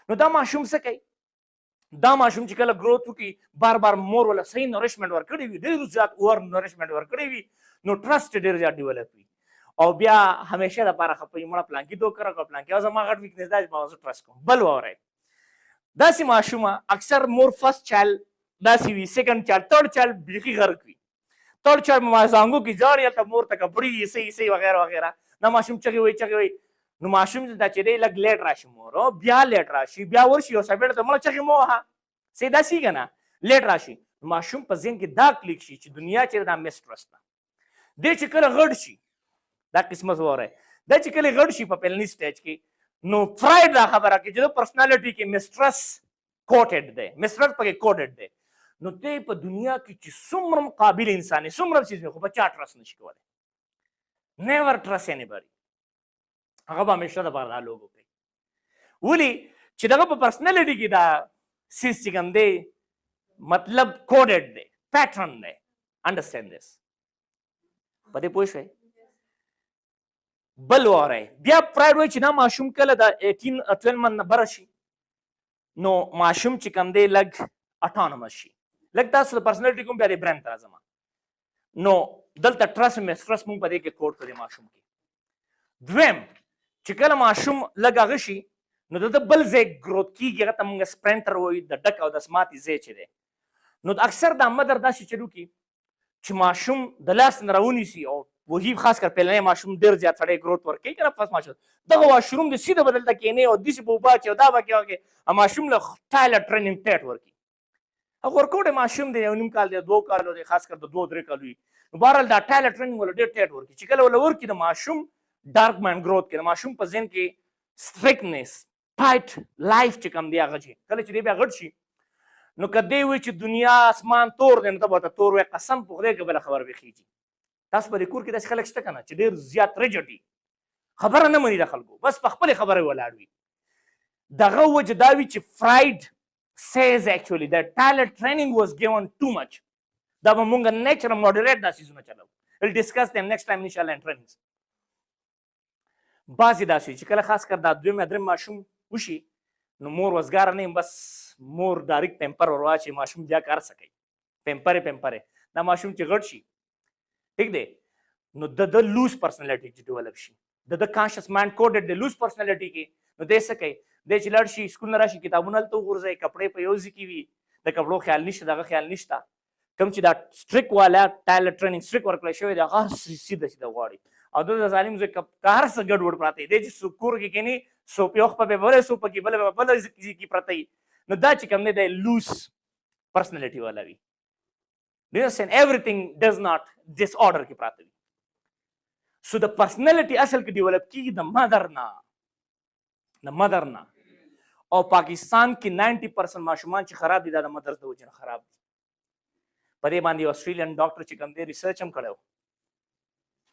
نو دا ماشوم څه کوي؟ دا ماشوم چې کله گروث وکړي بار بار مور ولا صحیح نورشمنټ ورکړی وي، ډېر زیات اور نورشمنټ ورکړی وي، نو ټرسټ ډېر زیات ډیولپ وي. او بیا همیشه دپاره خفه وي مړه پلان کې دوکه راکړه پلان کې زما غټ ویکنس دا چې ما زه ټرسټ کوم. بل واورئ داسې ماشومه اکثر مور فرست چایلډ داسې وي، سیکنډ چایلډ تھرډ چایلډ بیخي غرق وي. تھرډ چایلډ په مازانګو کې ژاړي هلته مور ته کپړي صحیح صحیح وغیره وغیره. دا ماشوم چغې وایي چغې وایي. نو ماشوم دا چې دی لږ لیټ راشي مور بیا لیټ راشي بیا ورشي یو څه بیړه ته مړه چغې مه وهه صحیح داسې که نه لیټ راشي. ماشوم په ذهن کې دا کلیک شي چې دنیا چې دا مسټرسټ ده. دی چې کله غټ شي دا قسمت ووری دا چې کله غټ شي په پیلني سټیج کې نو فرایډ دا خبره کوي چې د پرسنالټي کې مسټرس کوټډ دی، مسټرس پکې کوټډ دی. نو دی په دنیا کې چې څومره قابل انسان دی څومره چیز خو په چا ټرسټ نشي کولی. نیور ټرسټ انیبډي. هغه به همیشه دپاره دا لوګو کوي. ولې چې دغه په پرسنالټي کې دا سیز چې کوم دی مطلب کوډډ دی، پیټرن دی. انډرسټینډ دس. په دې پوه شوئ؟ بل واورئ بیا پرایډ وایي چې دا ماشوم کله د 18-12 منت نه بره شي نو ماشوم چې کوم دی لږ اټانومس شي، لږ تاسو د پرسنالټي کوم بیا د برین ته راځم. نو دلته ټرسټ مسټرس مونږ په دې کې کوډ کړو ماشوم کې. دویم چې کله ماشوم لږ هغه شي نو د بل ځای ګروث کېږي، هغه ته موږ سپرنټر وایي، د ډک او د سماتې ځای چې دی. نو اکثر دا مدر داسې چلو کي چې ماشوم د لاس نه راونیسي او وهي خاص کر پیلنی ماشوم ډېر زیات سړی ګروث ورکوي که نه فرست ماشوم دغه واشروم د سیده به دلته کښېنې او داسې به اوبه اچي او دا به کوې هغې ماشوم له ټایله ټریننګ ټیټ ورکړي. هغه ورکوټی ماشوم دی، یو نیم کال دی، 2 کالو دی، خاص کر د 2-3 کالو وي. نو بهرحال دا ټایله ټریننګ وله ډېر ټیټ ورکړي چې کله وله ورکړي د ماشوم ډارک مایند ګروث کوي، د ماشوم په ذهن کې سټرکنس ټایټ لایف چې کوم دی هغه چې کله چې دی بیا غټ شي نو که دی وایي چې دنیا اسمان تور دی نو ته به ورته تور وایي. قسم په خدای که بله خبره پېښېږي. تاسو په دې کور کې داسې خلک شته که نه چې ډېر زیات رجټ وي، خبره نه مني د خلکو، بس په خپلې خبرې ولاړ وي. دغه وجه دا وي چې فرایډ says actually that talent training was given too much. دا به مونږ نیچر ماډریټ دا سیزونه چلو. we'll discuss them next time inshallah in trainings. بعضې داسې چې کله خاص کر دا دویم یا دریم ماشوم وشي نو مور وزګاره نه یم، بس مور ډایرکټ پیمپر ور واچي، ماشوم بیا کار څه کوي، پیمپرې. دا ماشوم چې غټ شي ٹھیک دی نو د لوز پرسنالټي چې ډیولپ شي، د کانشس مایند کوډډ د لوز پرسنالټي کې نو دی څه کوي، دی چې لاړ شي سکول نه راشي کتابونه هلته وغورځوي، کپړې په یو ځای کې وي، د کپړو خیال نشته، دغه خیال نشته. کوم چې دا سټریک والا ټایلر ټریننګ سټریک ورکړی شوی دی هغه هر سیده سیده غواړي او د ظالم زوی که هر څه ګډوډ پراته دی چې کور کې کښېني سوپ یو خپه به بله سوپه کې بله به بله ځای کې پرته وي نو دا چې کوم دی دی لوز پرسنالټي والا وي. Do you understand? Everything does not disorder کې پراته وي. سو د پرسنالټي اصل کې ډیولپ کېږي د مدر نه. او پاکستان کې 90% ماشومان چې خراب دي دا د مدرس د وجې نه خراب دي. په دې باندې آسټریلین ډاکټر چې کوم دی ریسرچ هم کړی و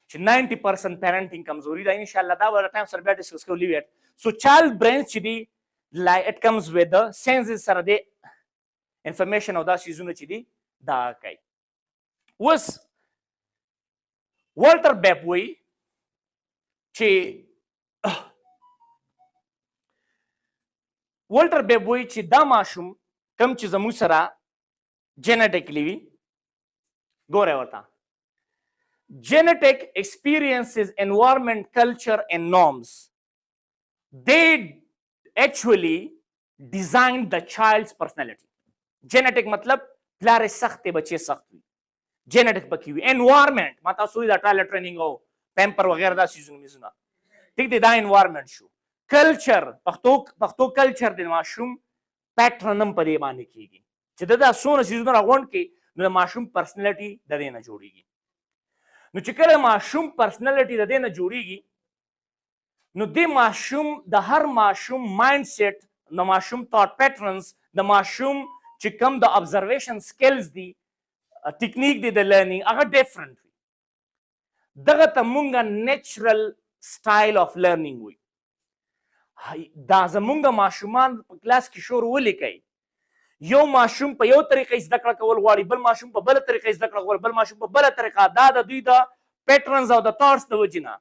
چې 90% پیرنټینګ کمزوري ده. انشاءالله دا به ټایم سره بیا ډسکس کوو. لیو اټ. سو چایلډ برینز چې دي اټ کمز ود د سینسز سره د انفارمیشن او دا سیزونه چې دي دا کوي. اوس والټر بیب وایي چې دا ماشوم کم چې زموږ سره جینیټیکلی وي ګوره ورته genetic experiences, environment, culture and norms, they actually designed the child's personality. Genetic मतलब پلار سخت بچے سخت وي، genetic پکې وي. environment ما تاسو دا ټایلر ټریننګ او پیمپر وغیرہ دا سیزونه میزونه ټیک دی، دا environment شو. کلچر پښتو کلچر د ماشوم پیټرن هم په دې باندې کېږي چې دا څونه سیزونه راغونډ کړي نو د ماشوم پرسنالټي د دې نه جوړېږي. نو چې کله ماشوم پرسنالټي د دې نه جوړیږي نو د ماشوم د هر ماشوم مایند سیټ د ماشوم thought patterns د ماشوم چې کوم د observation skills دي ټیکنیک دی د لرنینګ هغه ډیفرنٹ وي دغه ته مونږه نیچرل سټایل اف لرنینګ وي دا زمونږ ماشومان په کلاس کې شور ولیکئ یو ماشوم په یو طریقه زده کړه کول غواړي بل ماشوم په بله طریقه زده کړه غواړي بل ماشوم په بله طریقه دا د دوی د پیټرنز او د تھاټس د وجې نه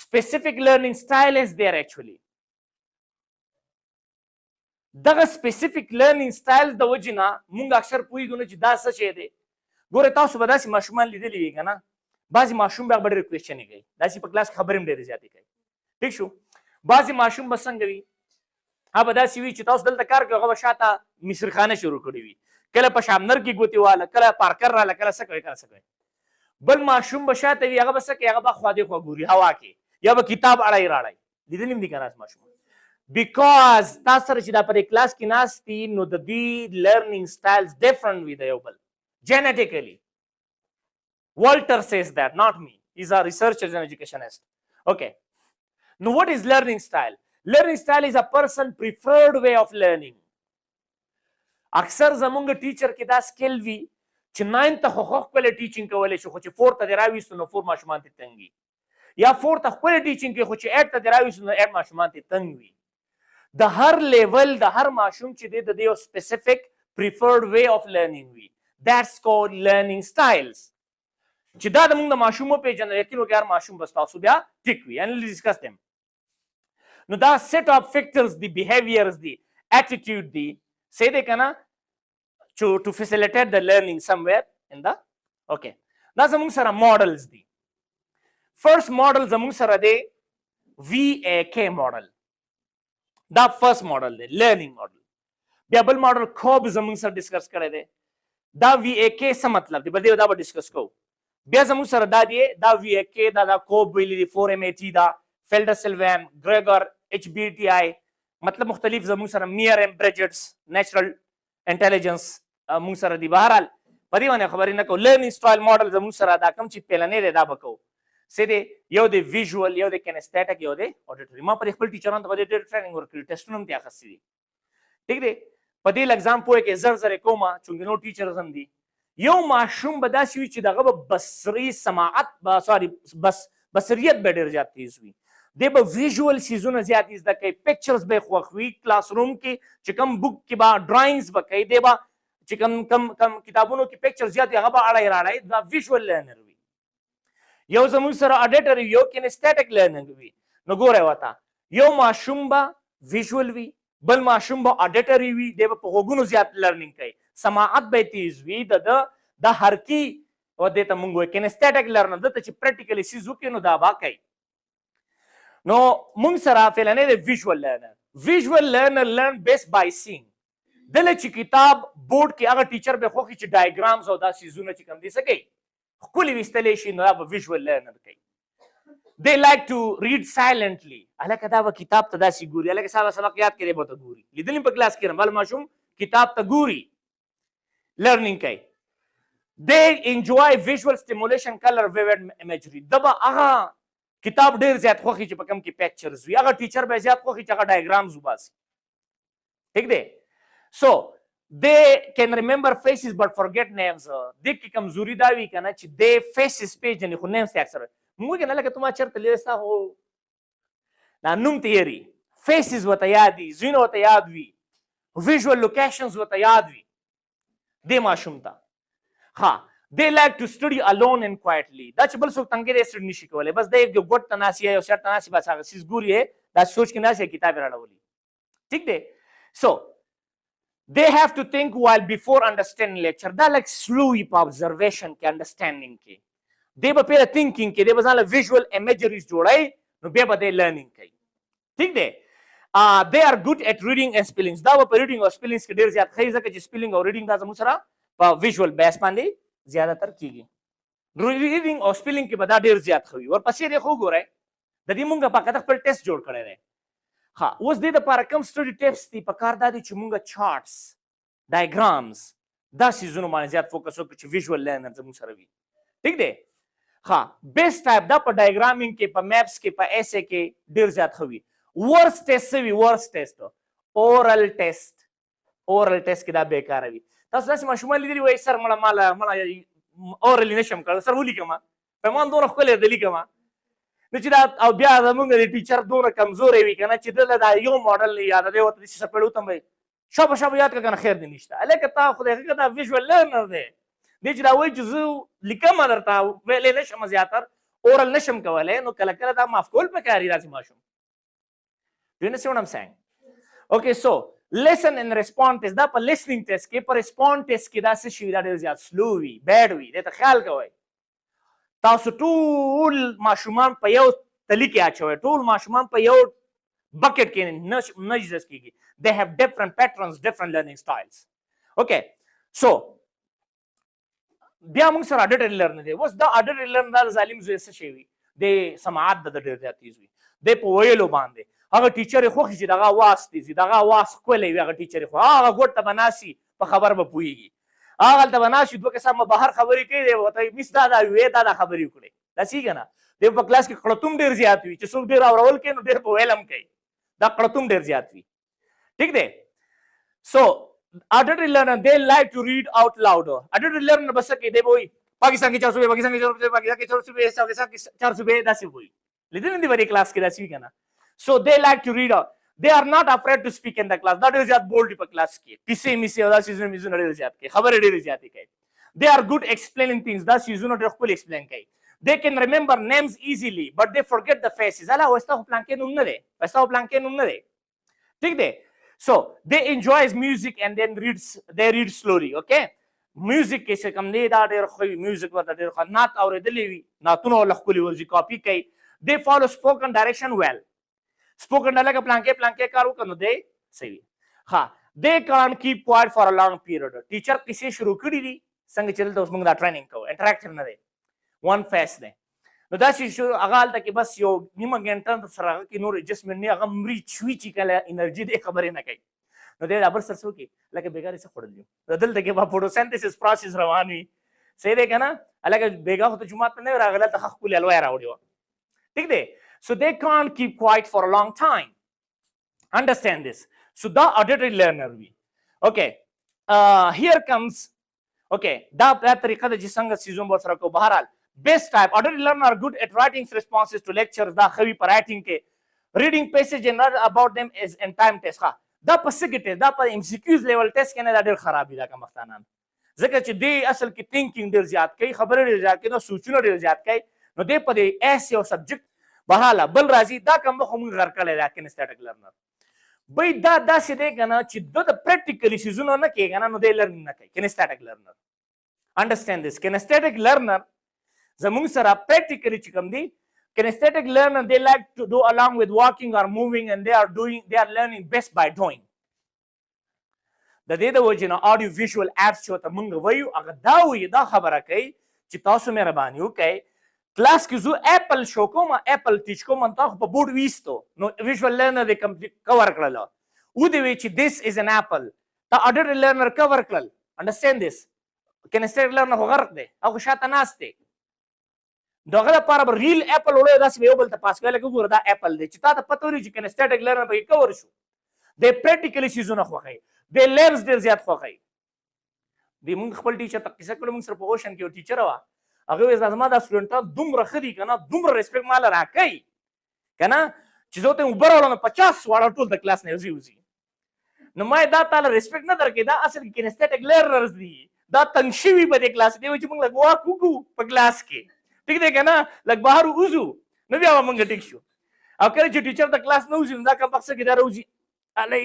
specific learning style is there actually دغه specific learning style د وجې نه مونږ اکثر پوهېږو نه چې دا څه شی دی ګوره تاسو به داسې ماشومان لیدلي وي که نه بعضې ماشوم به هغه به ډېرې کوېسچنې کوي داسې په کلاس کې خبرې هم ډېرې زیاتې کوي ټیک شو بعضې ماشوم به څنګه وي هغه به داسې وي چې تاسو دلته کار کوئ هغه به شاته مصرخانه شروع کړې وي کله په شامنر کې ګوتې واله کله پارکر راله کله څه کوي کله څه کوي بل ماشوم به شاته وي هغه به څه کوي هغه به خوا دې خوا ګوري هوا کې یا به کتاب اړی راړی لیدلي هم دي که نه ماشوم بیکاز تاسو سره چې دا په دې کلاس کې ناست دي نو د دوی لرنینګ سټایلز ډفرنټ وي د یو بل genetically Walter says that not me he's a researcher and educationist okay now what is learning style is a person preferred way of learning اکثر زمونږ ټیچر کې دا سکل وي چې 9 ته خو ښکلی ټیچینګ کولی شي خو چې 4 ته دې راویستو نو 4 ماشومان ته تنګ وي یا 4 ته ښکلی ټیچینګ کوي خو چې 8 ته دې راویستو نو 8 ماشومان ته تنګ وي د هر لیول د هر ماشوم چې دی د دې یو سپیسیفیک preferred way of learning وي that's called learning styles چې دا د موږ د ماشوم وپېژنو یقین وکړئ هر ماشوم به ستاسو بیا ټیک وي and we'll discuss them نو دا set of factors دي behaviors دي attitude دي صحیح دی که نه to facilitate the learning somewhere in the okay دا زموږ سره models دي first model زموږ سره دی VAK model دا first model دی learning model بیا بل model خوب زموږ سره ډسکس کړی دی دا VAK څه مطلب دی بل دی دا به ډسکس کوو بیا زموږ سره دا دی دا VAK دا خوب ویلی دی 4MAT دا فیلډر سلوان ګریګر HBTI مطلب مختلف زموږ سره میر ایم بریجټس نیچرل انټیلیجنس موږ سره دی بهرحال په دې باندې خبرې نه کوو لرنینګ سټایل موډل زموږ سره دا کوم چې پیلنی دی دا به کوو څه دی یو دی ویژوال یو دی کینسټیټک یو دی اډیټوري ما پر خپل ټیچرانو ته په دې ډېر ټریننګ ورکړي ټیسټونه هم ترې اخیستي دي ټیک دی په دې لږ ځان پوهې کې زر زر یې کومه چونکې نور ټیچرز هم دي یو ماشوم به داسې وي چې دغه به بصري سماعت بصریت به ډېر زیات تیز وي دی به ویژوال څیزونه زیات زده کوي پکچرز به یې خوښ وي کلاس روم کې چې کوم بک کې به ډرایینګز به کوي دی به چې کم کتابونو کې پکچر زیات هغه به اړی راړی دا ویژوال لرنر وي یو زموږ سره اډیټري یو کینسټیټک لرنینګ وي نو ګورئ ورته یو ماشوم به ویژوال وي بل ماشوم به اډیټري وي دی به په غوږونو زیات لرنینګ کوي سماعت به یې تیز وي د حرکي او دې ته موږ وایو کینسټیټک لرنر دلته چې پریکټیکلي څیز وکړي نو دا به کوي نو موږ سره فعلنی دی ویژوال لرنر لرن بیس بای سینګ دله چې کتاب بورډ کې هغه ټیچر به خوښي چې ډایګرامز او دا څیزونه چې کوم دي څه کوي ښکلي ویستلی شي نو دا به ویژوال لرنر کوي they like to read silently هلکه دا به کتاب ته داسې ګوري هلکه صاحب سبق یاد کړی به ورته ګوري لیدلي په کلاس کې بل ماشوم کتاب ته ګوري لرنینګ کوي they enjoy visual stimulation color vivid imagery دا به هغه کتاب ډېر زیات خوښي چې په کوم کې پکچرز وي هغه ټیچر به زیات خوښي چې هغه ډایګرامز وباسي ټیک دی so they can remember faces but forget names دې کې کمزوري دا وي که نه چې they faces پیژني خو names یې اکثر موږ که نه لکه تو ما چېرته لیدلی ستا خو دا نوم ته یې faces ورته یاد وي ځایونه ورته یاد وي visual locations ورته یاد وي دې ماشوم ته ها they like to study alone and quietly دا چې بل څوک تنګې دی سټډي نشي کولی بس دی یو ګوټ ته ناست یا یو سیټ ته ناست بس هغه څیز ګوري دا سوچ کې ناست کتاب یې راړولي ټیک دی so they have to think while before understanding lecture دا لږ سلو وي په observation کې understanding کې دی به پیله thinking کې دی به ځان له visual imageries جوړوي نو بیا به دی learning کوي ټیک دی they are good at reading and spellings دا به په reading او spellings کې ډېر زیات ښه ځکه چې spelling او reading دا زموږ سره په visual بیس باندې زیاتره کیږي reading او spelling کې به دا ډېر زیات ښه وي ورپسې دی خو ګورئ د دې مونږ په خپل ټیسټ جوړ کړی دی ها اوس دې دپاره کوم سټډي ټیپس دي په کار دا دی چې مونږ چارټس ډایګرامز دا څیزونو باندې زیات فوکس وکړو چې ویژوال لرنر زموږ سره وي ټیک دی ها بیس ټایپ دا په ډایګرامینګ کې په میپس کې په ایسے کې ډیر زیات خوي ورس ټیسټ وی ورس ټیسټ اورل ټیسټ کې دا بیکار وي تاسو داسې ماشومان لیدلی وای سر مړه اورل نشم کړ سر ولیکم په مان دونه خپل د لیکم نو چې دا او بیا زمونږ د ټیچر دونه کمزورې وي کنه چې دلته دا یو ماډل نه یاد دی ورته چې سپېړو ته وای شابه یاد کنه خیر دی نشته الکه تا خدای هغه دا ویژوال لرنر دی دې چې دا وایي چې زه لیکم درته ویلې نشم زیاتر اورل نشم کولی نو کله کله دا معاف کول پکار دي داسې ماشوم Do you understand what I'm saying? Okay, so listen and respond test دا په listening test کې په respond test کې دا څه شي دا ډېر زیات سلو وي بیډ وي دې ته خیال کوئ تاسو ټول ماشومان په یو تلي کې اچوئ ټول ماشومان په یو بکټ کې نه جذب کېږي they have different patterns different learning styles okay so بیا موږ سره اډیټر لرنر دی اوس دا اډیټر لرنر دا ظالم زوی څه شي وي د سماعت د ډېر زیات تیز وي د په ویلو باندې هغه ټیچر خو چې دغه واس دي دغه واس کولې وي هغه ټیچر خو هغه ګوت ته بناسي په خبر به پويږي هغه ته بناسي دوه قسم بهر خبرې کوي وته مس دا وې دا خبرې وکړي دا څنګه نه د په کلاس کې خړتوم ډېر زیات وي چې څوک ډېر اورول کوي نو ډېر په ویلم کوي دا خړتوم ډېر زیات وي ٹھیک دی سو auditory learner they like to read out louder auditory learner بس کې دی وای پاکستان کې 400 پاکستان کې 400 پاکستان کې 400 داسې وای لیدل دی وری کلاس کې داسې کنه so they like to read out they are not afraid to speak in the class that is زیات bold په کلاس کې کیسه میسه دا سیزن میزونه ډېر زیات کوي خبرې ډېر زیات کوي they are good explaining things دا سیزونه ډېر خپل explain کوي they can remember names easily but they forget the faces الا وستا پلان کې نوم نه دی وستا پلان کې نوم نه دی ٹھیک دی so they enjoys music and then they read slowly okay music کې څه کم دی دا ډېر خو میوزیک ورته ډېر خو نات اورېدلې وي ناتونه لخپلې ورځي کاپي کوي they follow spoken direction well spoken dialogue پلان کې کار وکړو دی صحیح ها they can't keep quiet for a long period teacher کیسه شروع کړی دي څنګه چلته اوس موږ دا ټریننګ کوو انټراکټیو نه دی one face دی نو دا چې هغه هلته کې بس یو نیمه ګنټه سره هغه کې نور اډجسټمنټ نه هغه مري چوي چې کله انرژي دی خبرې نه کوي نو دی دا بل سر څه وکړي لکه بېګا څه خوړل دي دلته کې به فوټوسنتھسس پروسس روان وي صحیح دی که نه هلکه بېګا خو ته جومات ته نه وي راغلی هلته ښه ښکلې حلوا یې راوړې وه ټیک دی so they can't keep quiet for a long time understand this so the auditory learner we okay here comes okay da طریقه د جسنګ سیزون بر سره کو بهرحال best type auditory learner are good at writing responses to lectures da خوي پر writing کې reading passage and about them is in time test ها دا په سګ ټیسټ دا په MCQs level test کې نه دا ډېر خراب دي دا کوم مختانان ځکه چې دی اصل کې thinking ډېر زیات کوي خبرې ډېر زیات کوي نو سوچونه ډېر زیات کوي نو دی په دې ایس یو سبجیکټ بهاله بل راځي دا کوم خو موږ غر کړی دا کینستټیک لرنر بای دا داسې دی کنه چې د پریکټیکلی سيزونه نه کوي کنه نو دی لرنینګ نه کوي کینستټیک لرنر انډرسټاند دیس کینستټیک لرنر زموږ سره پریکټیکلی چې کوم دی کینستټیک لرنر they like to do along with walking or moving and they are learning best by doing د دې د وجه نه audio visual apps چې ته موږ وایو هغه دا وایي دا خبره کوي چې تاسو مهرباني وکړئ کلاس کې زه اپل شو کوم اپل ټیچ کوم تاسو په بورډ ویستو نو ویژوال لرنر دې کمپلیټ کور کړل او دی وی چې this is an apple دا اډر لرنر کور کړل انډرسټاند دیس کینستټیک لرنر هو غرق دی او شاته ناشته دغه لپاره ریل اپل وړو داس یو بل ته پاس کړل کې ګور دا اپل دی چې تا ته پته وري چې کینستټیک لرنر په کور شو د پریکټیکلی سيزونه خوخی د لرنز ډیر زیات خوخی دی موږ خپل ټیچر ته کیسه کړو موږ سره په اوشن کې یو ټیچر وا هغه زما د سټوډنټ دومره خدي کنه دومره ریسپیکټ مال راکای کنه چې زه ته وبرولم 50 واړه ټول د کلاس نه وزي نو ما دا تعالی ریسپیکټ نه درکې دا اصل کې کینستټیک لرنرز دي دا تنشوي په دې کلاس دی چې موږ لګوا کوکو په کلاس کې ټیک دی کنه لګ بهر وځو نو بیا موږ ټیک شو او کله چې ټیچر د کلاس نه وځي دا کوم پخڅه کې دا راوځي علي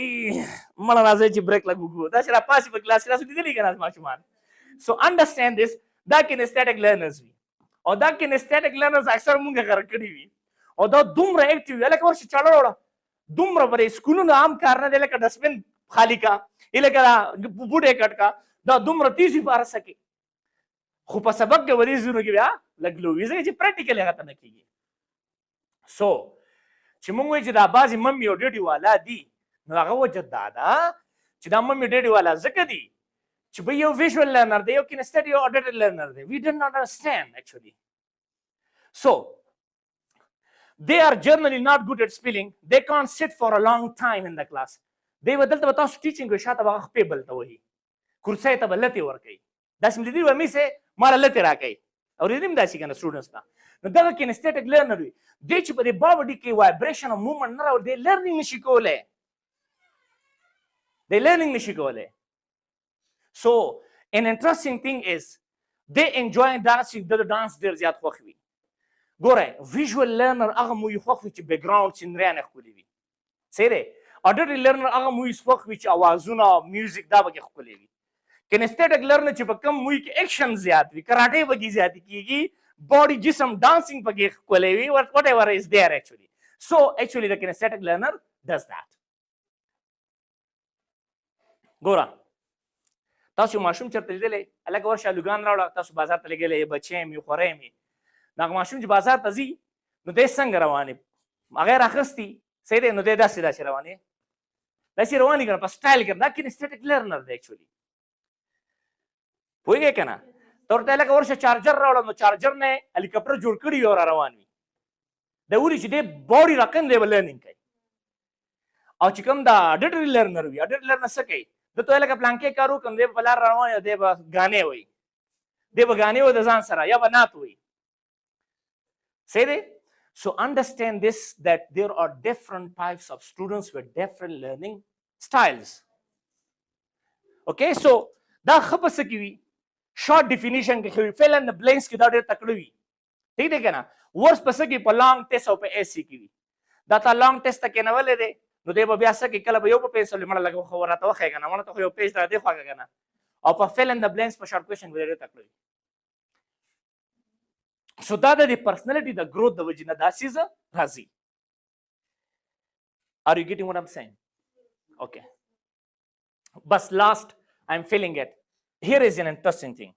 مړه راځي چې بریک لګو دا چې را پاسې په کلاس کې راځي دي کنه ماشومان so understand this دا کینستټیک لرنرز وي او دا کینستټیک لرنرز اکثر مونږ غر کړی وي او دا دومره اکټیو لکه ورشي چاړه وړه دومره پرې سکولونو عام کار نه دی لکه ډسبن خالی کا لکه بوډه کټ کا دا دومره تیزی بار سکے خو په سبق کې ورې زونه کې بیا لګلو وي چې پریکټیکل هغه نه کیږي سو چې مونږ وایي چې دا بازي ممي او ډیډي والا دي نو هغه وجه دا چې دا ممي ډیډي والا ځکه دي چې به یو visual learner دی یو kinesthetic یو auditory learner دی we did not understand actually So they are generally not good at spelling. They can't sit for a long time in the class. They will tell us teaching ko shata ba khpebal ta wahi kursai ta balati war kai das mi dir mi se mara lati ra kai aur idim dasi kana students na no daga kinesthetic learner wi de chi pare body ki vibration of movement na they learning shikole they learning shikole. So an interesting thing is they enjoy dancing the dance der zyat khokhwi gore visual learner aga mu khokhwi chi background sin rane khuli wi sere auditory learner aga mu khokhwi chi awazuna music da bagi khuli wi kinesthetic learner chi pakam mu ki action zyat wi karate bagi zyat kigi body jism dancing bagi khuli wi whatever is there actually. So actually the kinesthetic learner does that. Gora تاسو ماشوم چرته لیدلې الګ ورشه لګان راوړه تاسو بازار ته لګلې بچې می خورې می دا ماشوم چې بازار ته ځي نو د څنګه روانې هغه راخستي سې دې نو د داسې روانې داسې روانې کنه په سټایل کې دا کینستټیک لرنر دی اکچولی پوهیږئ کنه تورته الګ ورشه چارجر راوړه نو چارجر نه هلیکاپټر جوړ کړی او روان وي د وری چې د باډي راکن دی لرنینګ کوي او چې کوم دا اډیټری لرنر وي اډیټری لرنر څه کوي د تو لکه پلانکې کارو کوم دی په لار روان دی به غانې وي دی به غانې و د ځان سره یا به نات وي say they. So understand this that there are different types of students with different learning styles. Okay, so da khapas ki wi short definition ke khiwi fill in the blanks ki da der takdi wi theek de kana words pas ki pa long test au pa ac ki wi da ta long test ta ke na wale de no de ba biasa ki kala ba yo pa pencil mala lagu khawarata wa khayga na mana to yo page da de khaga kana au pa fill in the blanks pa short question der takdi. So that the personality, the growth, the vagina, that is a razi. Are you getting what I'm saying? Okay. But last, I'm feeling it. Here is an interesting thing.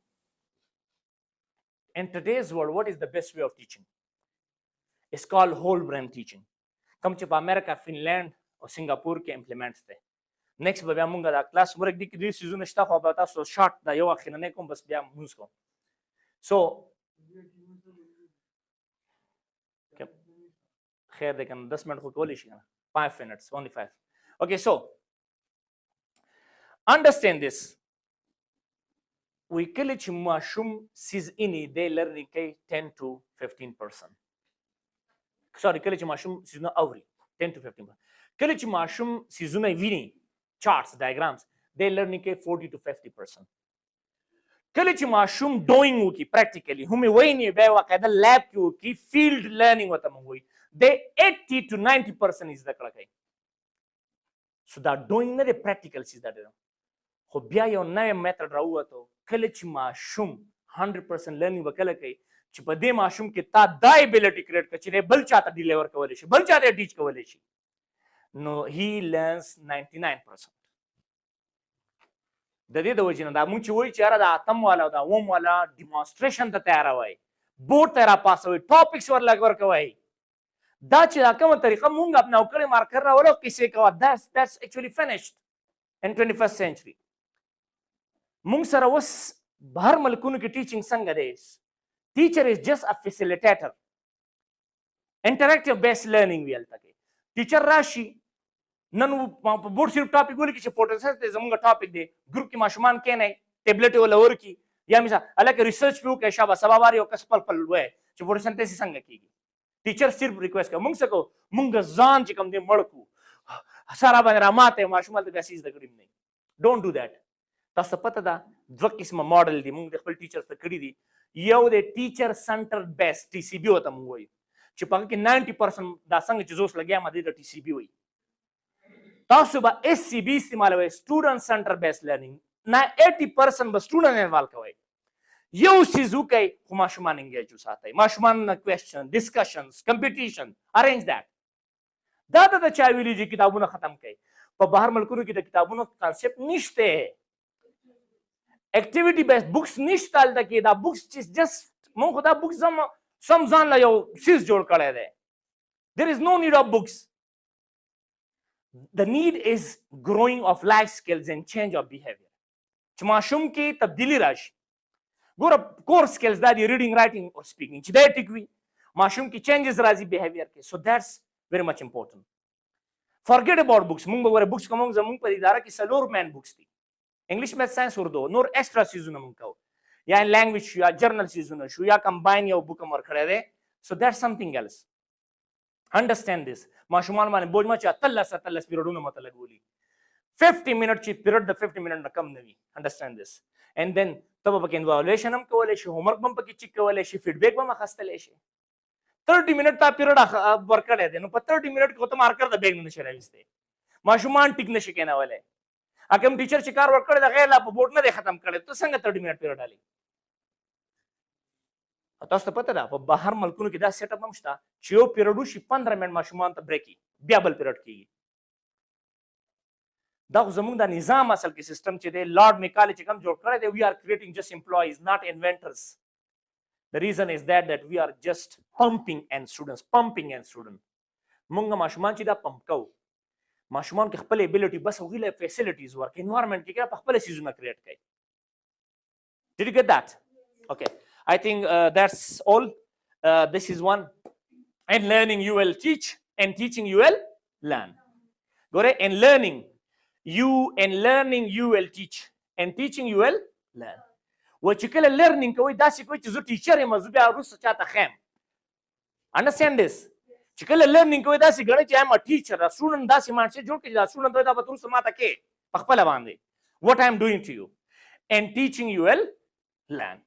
In today's world, what is the best way of teaching? It's called whole brain teaching. Come to America, Finland, or Singapore ke implements the. Next, we are munga da class. We're going to do season stuff about us. So short, da yo akhina ne kom bas biya musko. So. Here they can 10 minutes ko 5 minutes, only 5. Okay, so understand this. We college mashum sees ini they learning 10 to 15%. Sorry, college mashum sees no avri 10 to 15%. College mashum sees no vini charts diagrams they learning 40 to 50%. College mashum doing wuki practically humi waini bewa kada lab ki field learning wata mangoi they 80 to 90% is the kalakai. So that doing na the practical is that ho bia yo na method rawa to college mashum 100% learning wa kalakai chi pade mashum ke ta da ability create kachine bal chata deliver kawale shi bal chata teach kawale shi no he learns 99%. د دې د وجنه دا مونږ چې وایي چې را د اتم والا دا اوم والا ډیمونستریشن ته تیار وای بورډ ته را پاسوي ټاپکس ور لګ ور کوي دا چې کومه طریقه مونږ خپل نوکر مارکر راولو کیسه کوي that's actually finished in 21st century. مونږ سره وس بهر ملکونو کې ټیچینګ څنګه دی ټیچر از جست ا فیسیلیټیټر انټریکټیو بیس لرنینګ ویل تکي ټیچر راشي نن په بورډ صرف ټاپک ولې چې فوټوسنتھسس زموږ ټاپک دی ګروپ کې ماشومان کې نه ټیبلټ ولا ورکی یا مثلا الکه ریسرچ پیو کې شابه سبا واری او کس پل پل وای چې فوټوسنتھسس څنګه کیږي ټیچر صرف ریکوست کوي مونږ سکو مونږ ځان چې کوم دی مړکو سارا باندې را ماته ماشومان ته بیسیز د کړم نه ډونټ ډو دیٹ. تاسو پته ده دوه قسمه ماډل دی مونږ خپل ټیچر ته کړی دی یو د ټیچر سنټر بیس ټي سی بي وته مونږ وایو چې په کې 90% دا څنګه چې زوس لګیا مده د ټي سی بي وایي تاسو به اس سی بي استعمالوي سټوډنټ سنټر بیس لرنینګ نه 80% به سټوډنټ انوالو کوي یو سیزو کوي خو ماشومان انګیج وساتئ ماشومان کوېسچن ډسکشنز کمپټیشن ارینج دیٹ دا د چا ویلي چې کتابونه ختم کړي په بهر ملکونو کې د کتابونو کانسپټ نشته اکټیویټي بیس بوکس نشته دلته کې دا بوکس چې جست مونږ خو دا بوکس سم ځان له یو سیز جوړ کړی دی there is no need of books. The need is growing of life skills and change of behavior. چې ماشوم کې تبدیلی راشي ګوره کور سکلز دا دی ریډینګ رائټینګ او سپیکینګ چې دا ټیک وي ماشوم کې چینجز راځي بیهیویر کې. سو دیټس very much important. forget about books. مونږ به ګوره بوکس کوم زمونږ په اداره کې څلور مین بوکس دي. انګلیش میث ساينس اردو نور ایکسترا سیزونه مونږ کوو یا لانګویج شو یا جرنل سیزونه شو یا کمباین یو بوک مر کړی دی. سو دیټس سمثینګ ایلس. انډرسټاند دس. ماشومان باندې بوج ما چې 13 پیریډونه مته لګولي 50 منټ چې پیریډ د 50 منټ نه کم نه وي. انډرسټاند دس. اینڈ دین ته به پکې ایوالویشن هم کولای شي، هوم ورک هم پکې چیک کولای شي، فیډبیک به هم اخیستلی شي. 30 منټ تا پیریډ ورکړی دی نو په 30 منټ کې ته مارکر د بیگ نه نشي راویستی. ماشومان ټیک نشي کېنولی. کوم ټیچر چې کار ورکړی د غیر لا په بورډ نه دی ختم کړی ته څنګه 30 منټ پیریډ ډالي؟ تاسو ته پته ده په بهر ملکونو کې دا سیټ اپ هم شته چې یو پیریډ وشي 15 منټ ماشومان ته بریک بیا بل پیریډ کېږي. دا خو زموږ د نظام اصل کې سیستم چې دی لارډ میکالي چې کوم جوړ کړی دی وی آر کریټینګ جسټ امپلایز ناٹ انوینټرز. The reason is that we are just pumping and students. مونږ ماشومان چې دا پمپ کوو ماشومان کې خپل ابیلیټي بس هغوی له فیسیلیټیز ورکړي انوایرمنټ کې کړه په خپله څیزونه کریټ کوي. Did you get that? Okay. I think that's all. This is one. And learning you will teach and teaching you will learn. Go ahead. And learning you will teach and teaching you will learn. و چې کله لرنینګ کوئ داسې کوئ چې زه ټیچر یم زه بیا وروسته چاته ښیم. انډرسټینډ دس. چې کله لرنینګ کوئ داسې ګڼئ چې ایم ا ټیچر دا سټوډنټ داسې مانډسیټ جوړ کړي چې دا سټوډنټ وایي دا به وروسته ماته کې په خپله باندې what I am doing to you and teaching you will learn.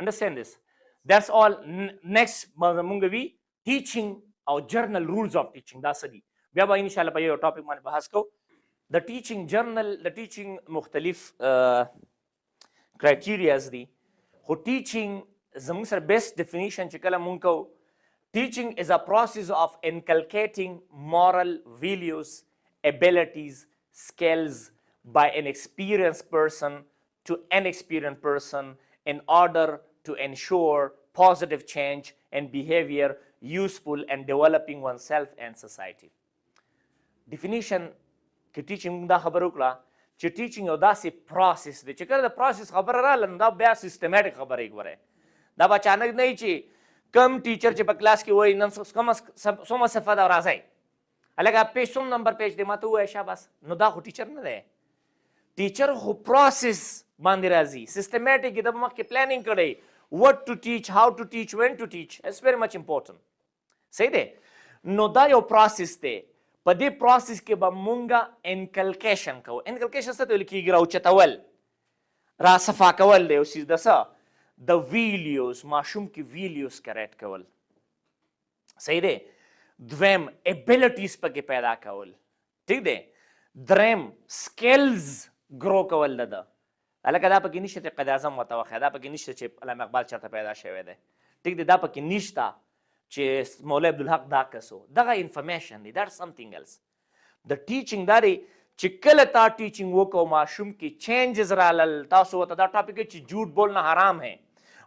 Understand this. That's all. Next مونږ وی teaching او journal rules of teaching دا څه دي بیا به انشاءالله په یو ټاپک باندې بحث کوو. The teaching journal, the teaching مختلف criterias دي خو teaching زموږ سره best definition چې کله مونږ کوو teaching is a process of inculcating moral values, abilities, skills by an experienced person to an experienced person in order to ensure positive change and behavior useful and developing oneself and society. Definition که ټیچینګ دا خبره وکړه چې ټیچینګ یو داسې پروسس دی چې کله د پروسس خبره راغله نو دا بیا سیستمیټک خبره یې ګورئ دا به اچانک نه وي چې کم ټیچر چې په کلاس کې وایي نن څومره صفحه ده راځئ هلکه پیج څوم نمبر پیج دی ما ته ووایه شاباس نو دا خو ټیچر نه دی. ټیچر خو پروسس باندې راځي سیستمیټک د مخکې پلانینګ کړی what to teach, how to teach, when to teach. It's very much important. صحیح دی. نو دا یو پروسس دی. په دې پروسس کې به مونږه انکلکیشن کوو. انکلکیشن څه ته ویل کېږي؟ راوچتول را صفا کول دی یو څیز د څه د ویلیوز ماشوم کې ویلیوز کریټ کول. صحیح دی. دویم ابیلیټیز پکې پیدا کول. ټیک دی. دریم سکلز ګرو کول د ده هلکه دا پکې نشته چې قائد اعظم ورته وښیه دا پکې نشته چې علامه اقبال چېرته پیدا شوی دی. ټیک دی. دا پکې نشته چې مولوی عبدالحق دا کسو دغه انفرمیشن دی. دیټس سمثینګ ایلس. د ټیچینګ دا دی چې کله تا ټیچینګ وکړو ماشوم کې چینجز رالل تاسو ورته دا ټاپک چې جھوٹ بولنا حرام ہے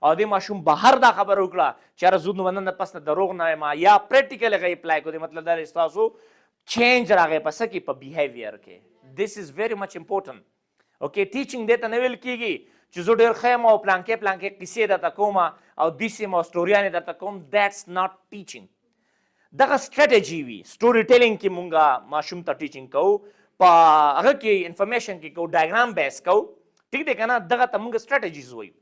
او دې ماشوم بهر دا خبره وکړه چې یاره زه نو نن پس نه دروغ نه یم یا پریکټیکل هغه اپلای کړو مطلب دا دی ستاسو چینج راغی په څه کې په بیهیویر کې. دس از ویری مچ امپورټنټ. اوکې ټیچینګ دې ته نه ویل کېږي چې زه ډېر ښه یم او پلانکې کیسې درته کوم او داسې یم او سټوریانې درته کوم. دیټس ناٹ ټیچینګ. دغه سټریټجي وي. سټوري ټیلینګ کې مونږ ماشوم ته ټیچینګ کوو په هغه کې انفرمیشن کې کوو ډایګرام بیس کوو. ټیک دی که نه دغه ته مونږ سټریټجیز وایو.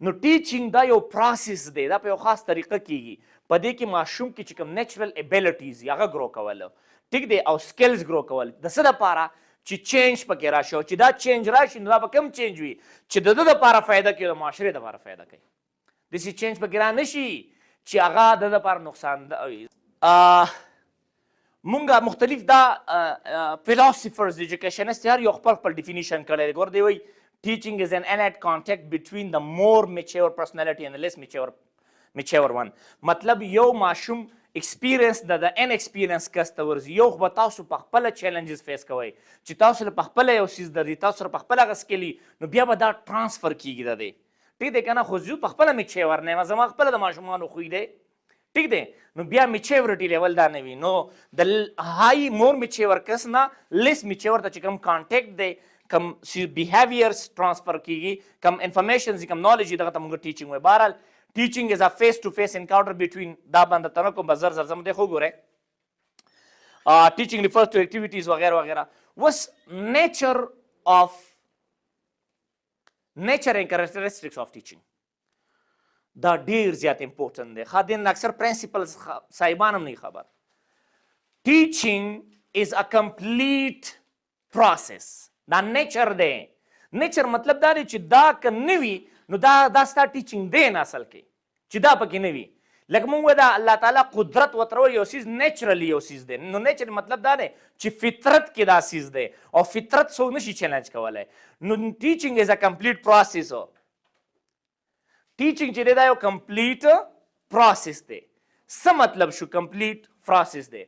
نو ټیچینګ دا یو پروسس دی دا په یو خاص طریقه کېږي. په دې کې ماشوم کې چې کوم نیچرل ابیلیټیز هغه ګرو کول ټیک دی او سکلز ګرو کول د څه دپاره چې چینج پکې راشي او چې دا چینج راشي نو دا به کوم چینج وي چې د ده دپاره فایده کوي د معاشرې دپاره فایده کوي. داسې چینج پکې را نه شي چې هغه د ده دپاره نقصان وي. مونږ مختلف دا فلاسفرز ایجوکیشنست هر یو خپل ډیفینیشن کړی دی. ګور دی وایي teaching is an innate contact between the more mature personality and the less mature one. مطلب یو ماشوم ایکسپیرینس د ان ایکسپیرینس کس ته ورځي. یو خو به تاسو په خپله چیلنجز فیس کوئ چې تاسو له په خپله یو څیز درځي تاسو سره په خپله هغه سکل نو بیا به دا ټرانسفر کېږي د دی. ټیک دی که نه خو زه په خپله میچیور نه یم زما خپله د ماشومانو خوی دی. ټیک دی. نو بیا میچیورټي لیول دا نه وي. نو د هائی مور میچیور کس نه لیس میچیور ته چې کوم کانټیکټ دی کوم بیهیویرز ټرانسفر کېږي کوم انفرمیشنز کوم نالج دغه ته موږ ټیچینګ وایو. بهرحال teaching is a face to face encounter between دا باندې تنه کوم بزر زر زم دی خو ګوره teaching refers to activities وغیرہ وغیرہ. What's nature and characteristics of teaching? دا ډیر زیات امپورټنٹ دی. خادین اکثر پرنسپلز صاحبان هم نه خبر. Teaching is a complete process. دا نیچر دی. نیچر مطلب دا دی چې دا که نه وي نو دا ستا ټیچینګ دی نه اصل کې چې دا پکې نه وي. لکه مونږ وایو دا الله تعالی قدرت وترول یو څیز نیچرلی یو څیز دی. نو نیچر مطلب دا دی چې فطرت کې دا څیز دی او فطرت څوک نشي چیلنج کولی. نو ټیچینګ از ا کمپلیټ پروسیس. ټیچینګ چې دی دا یو کمپلیټ پروسیس دی. څه مطلب شو کمپلیټ پروسیس دی؟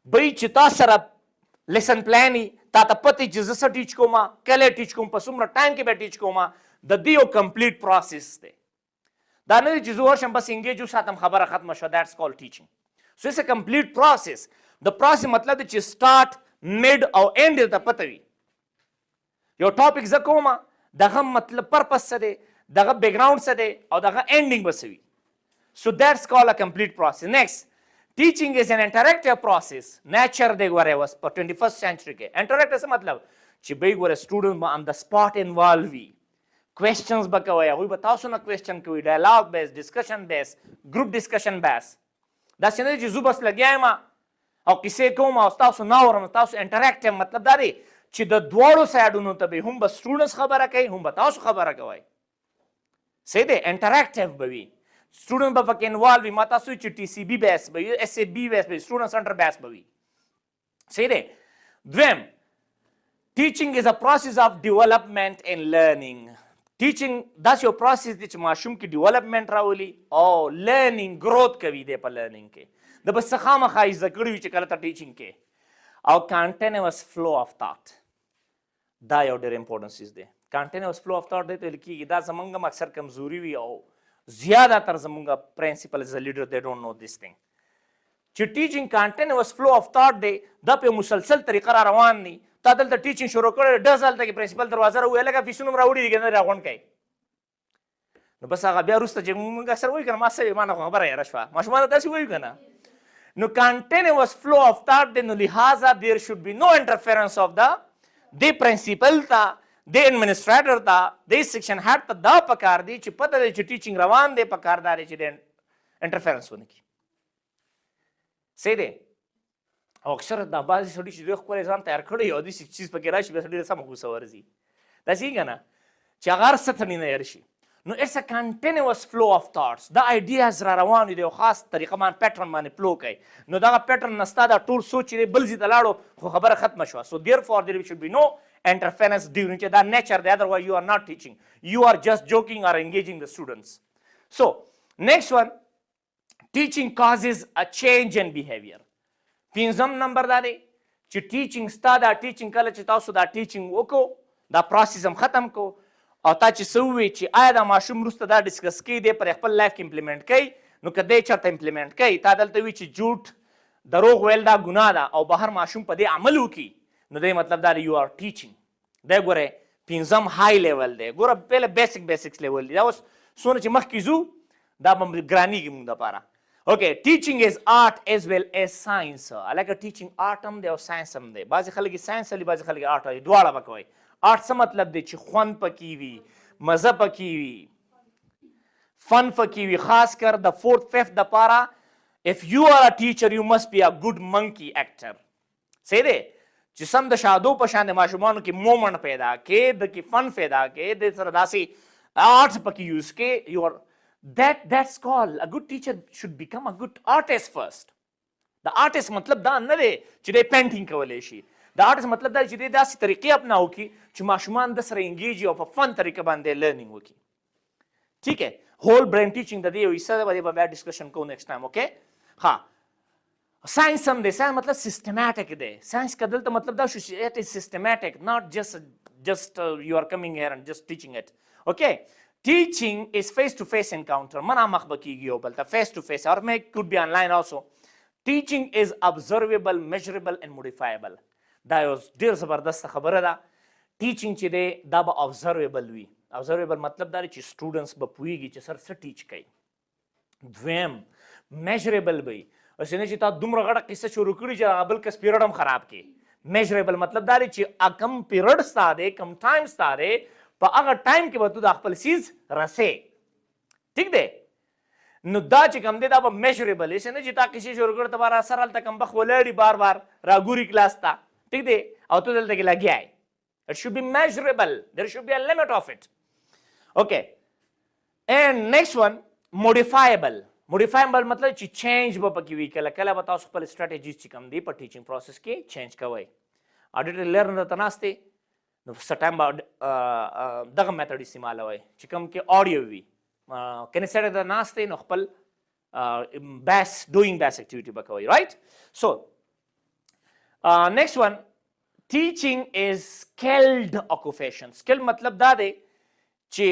بای چې تا سره لیسن پلان وي تا ته پته چې زه څه ټیچ کوم کله ټیچ کوم په څومره ټایم کې به ټیچ کوم د دې یو کمپلیټ پروسیس دی. دا نه دی چې زه ورشم بس انګیج وساتم خبره ختمه شوه. دیټس کال ټیچینګ. سو اټس ا کمپلیټ پروسیس. د پروسیس مطلب دی چې سټارټ میډ او اینډ ته پته وي. یو ټاپک زه کوم دغه مطلب پرپس څه دی دغه بیک ګراوند څه دی او دغه اینډینګ به څه وي. سو دیټس کال ا کمپلیټ پروسیس. نیکسٹ teaching is an interactive process. nature دی ګوره اوس په 21st century کې انټریکټیو څه مطلب چې بای ګوره سټوډنټ به آن د سپاټ انوالو وي. کوېسچنز به کوئ هغوی به تاسو نه کوېسچن کوي. ډایلاګ بیس ډسکشن بیس ګروپ ډسکشن بیس. داسې نه دی چې زه بس لګیا یم او کیسې کوم او تاسو نه اورم. تاسو انټریکټیو مطلب دا دی چې د دواړو سایډونو ته به هم به سټوډنټس خبره کوي هم به تاسو خبره کوئ. صحیح دی انټریکټیو به وي. سټوډنټ به پکې انوالو وي. ما تاسو چې ټي سی بي بیس به وي اس ای بي بیس به وي سټوډنټ سنټر بیس به وي. صحیح دی. دویم ټیچینګ از ا پروسیس اف ډیولپمنټ اینډ لرنینګ. ټیچینګ داسې یو پروسیس دی چې ماشوم کې ډیولپمنټ راولي او لرنینګ گروث کوي دی په لرنینګ کې. د بس څه خامخا یې زده کړي وي چې کله ته ټیچینګ کې. او کنټینیوس فلو اف تاټ دا یو ډېر امپورټنټ چیز دی. کنټینیوس فلو اف تاټ دی ته ویل کېږي. دا زمونږ هم اکثر کمزوري وي او زیادتر زمونږ پرنسپل از ا لیډر دے ډونټ نو دس تھنګ چې ټیچینګ کنټینیوس فلو اف تاټ دی. دا په مسلسل طریقه را روان دی. تا دلته ټیچینګ شروع کړی ډز هلته کې پرنسپل دروازه راوویل لکه فیسونه هم راوړي دي که نه راغونډ کوي. نو بس هغه بیا وروسته چې موږ اکثر وایو که نه ما څه وي ما نه خو خبره هېره شوه. ماشومانو داسې وایو که نه. نو کنټینیوس فلو اف تاټ دی. نو لہٰذا دیر شوډ بي نو انټرفیرنس اف د پرنسپل ته د ایڈمنسټریټر ته د سیکشن هیډ ته دا پکار دی چې پته دی چې ټیچینګ روان دی پکار دا دی چې د انټرفیرنس ونه کړي. صحیح دی. او اکثر دا بعضې سړي چې دوی ښکلی ځان تیار کړی او داسې چیز پکې راشي بیا سړي ته سمه غوسه ورځي. داسې که نه چې هغه هر څه ترې نه هېر شي. نو اټس ا کنټینیوس فلو اف تاټس. دا آیډیاز را روان دي د یو خاص طریقه باندې پیټرن باندې فلو کوي. نو دغه پیټرن نه ستا دا ټول سوچ چې دی بل ځای ته لاړو خو خبره ختمه شوه. سو دیر فور دیر شوډ بي نو interference during that nature the otherwise you are not teaching, you are just joking or engaging the students. So next one, teaching causes a change in behavior. پنځم نمبر دا دی چې ټیچینګ ستا دا ټیچینګ کله چې تاسو دا ټیچینګ وکړو دا پروسیس هم ختم کو او تا چې څه ووایي چې آیا دا ماشوم وروسته دا ډسکس کوي دی پر خپل لایف کې امپلیمنټ کوي. نو که دی چېرته امپلیمنټ کوي تا دلته وایي چې جوټ دروغ ویل دا ګناه ده او بهر ماشوم په دې عمل وکړي نو دی مطلب دا یو آر ټیچینګ. دی ګوره پنځم های لیول دی. ګوره پهله بیسکس لیول دی. دا اوس څونه چې مخکې ځو دا به ګرانېږي موږ دپاره. اوکې ټیچینګ از آرټ ایز ویل ایز ساینس. هلکه ټیچینګ آرټ هم دی او ساینس هم دی. بعضې خلک یې ساینس وایي بعضې خلک یې آرټ وایي. دواړه به کوئ. آرټ څه مطلب دی چې خوند پکې وي مزه پکې وي فن پکې وي. خاص کر د 4th 5th دپاره if you are a teacher you must be a good monkey actor. صحیح دی چې سم د شادو په شان د ماشومانو کې مومنټ پیدا کې د کې فن پیدا کې د سره داسې آرټس پکې یوز کې. یو آر that's called a good teacher should become a good artist first. د آرټسټ مطلب دا نه دی چې دی پینټینګ کولی شي. د آرټسټ مطلب دا چې دی داسې طریقې اپناو کړي چې ماشومان د سره انګیج او په فن طریقه باندې لرنینګ وکړي. ٹھیک ہے. هول برین ټیچینګ د دې یو حصه ده. به بیا ډسکشن کوو نیکسټ ټایم. اوکې. ها ساينس هم دی. ساينس مطلب سیستماتیک دی. ساينس کا دلته مطلب دا شو چې اٹ از سیستماتیک not just you are coming here and just teaching it. Okay. Teaching is face to face encounter. منا مخ بکیږي یو بل ته face to face or may could be online also. Teaching is observable, measurable and modifiable. دا یو ډیر زبردست خبره ده. ټیچینګ چې دی دا به observable وي. observable مطلب دا دی چې سټوډنټس به پوهیږي چې سر څه ټیچ کوي. دویم میجریبل وي اوس نه چې تا دومره غټه قصه شروع کړي چې هغه بل کس پیریډ هم خراب کړي میجریبل مطلب دا دی چې کم پیریډ ستا دی کم ټایم ستا دی په هغه ټایم کې به تو د خپل څیز رسې ټیک دی نو دا چې کوم دی دا به میجریبل هسې نه چې تا کیسې شروع کړ ته به را سره هلته کم بخ ولاړي بار بار راګوري کلاس ته ټیک دی او ته دلته کې لګیا یې it should be measurable there should be a limit of it okay and next one modifiable modifiable مطلب چې چینج به پکې وي کله کله به تاسو خپل سټریټیجیز چې کوم دی په ټیچینګ پروسس کې چینج کوئ اډیټر لرنر ته ناست دی نو سټایم به دغه میتھډ استعمالوئ چې کوم کې اډیو وي کنیسټر ته ناست دی نو خپل بیس ډوینګ بیس اکټیویټي به کوئ رایټ سو نیکسٹ ون teaching is skilled occupation skilled مطلب دا دی چې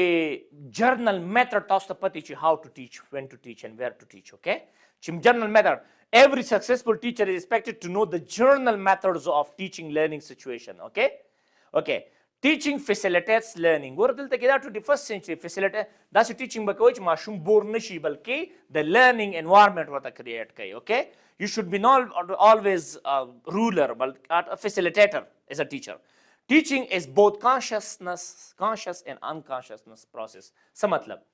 جرنل میتھډ تاسو ته پتی چې how to teach when to teach and where to teach okay چې جرنل میتھډ every successful teacher is expected to know the journal methods of teaching learning situation okay teaching facilitates learning ورته کې دا 21st century facilitate دا چې teaching به کوي چې ماشوم بور نشي بلکې the learning environment ورته create کوي okay you should be not always a ruler but a facilitator as a teacher teaching is both conscious and unconsciousness process څه مطلب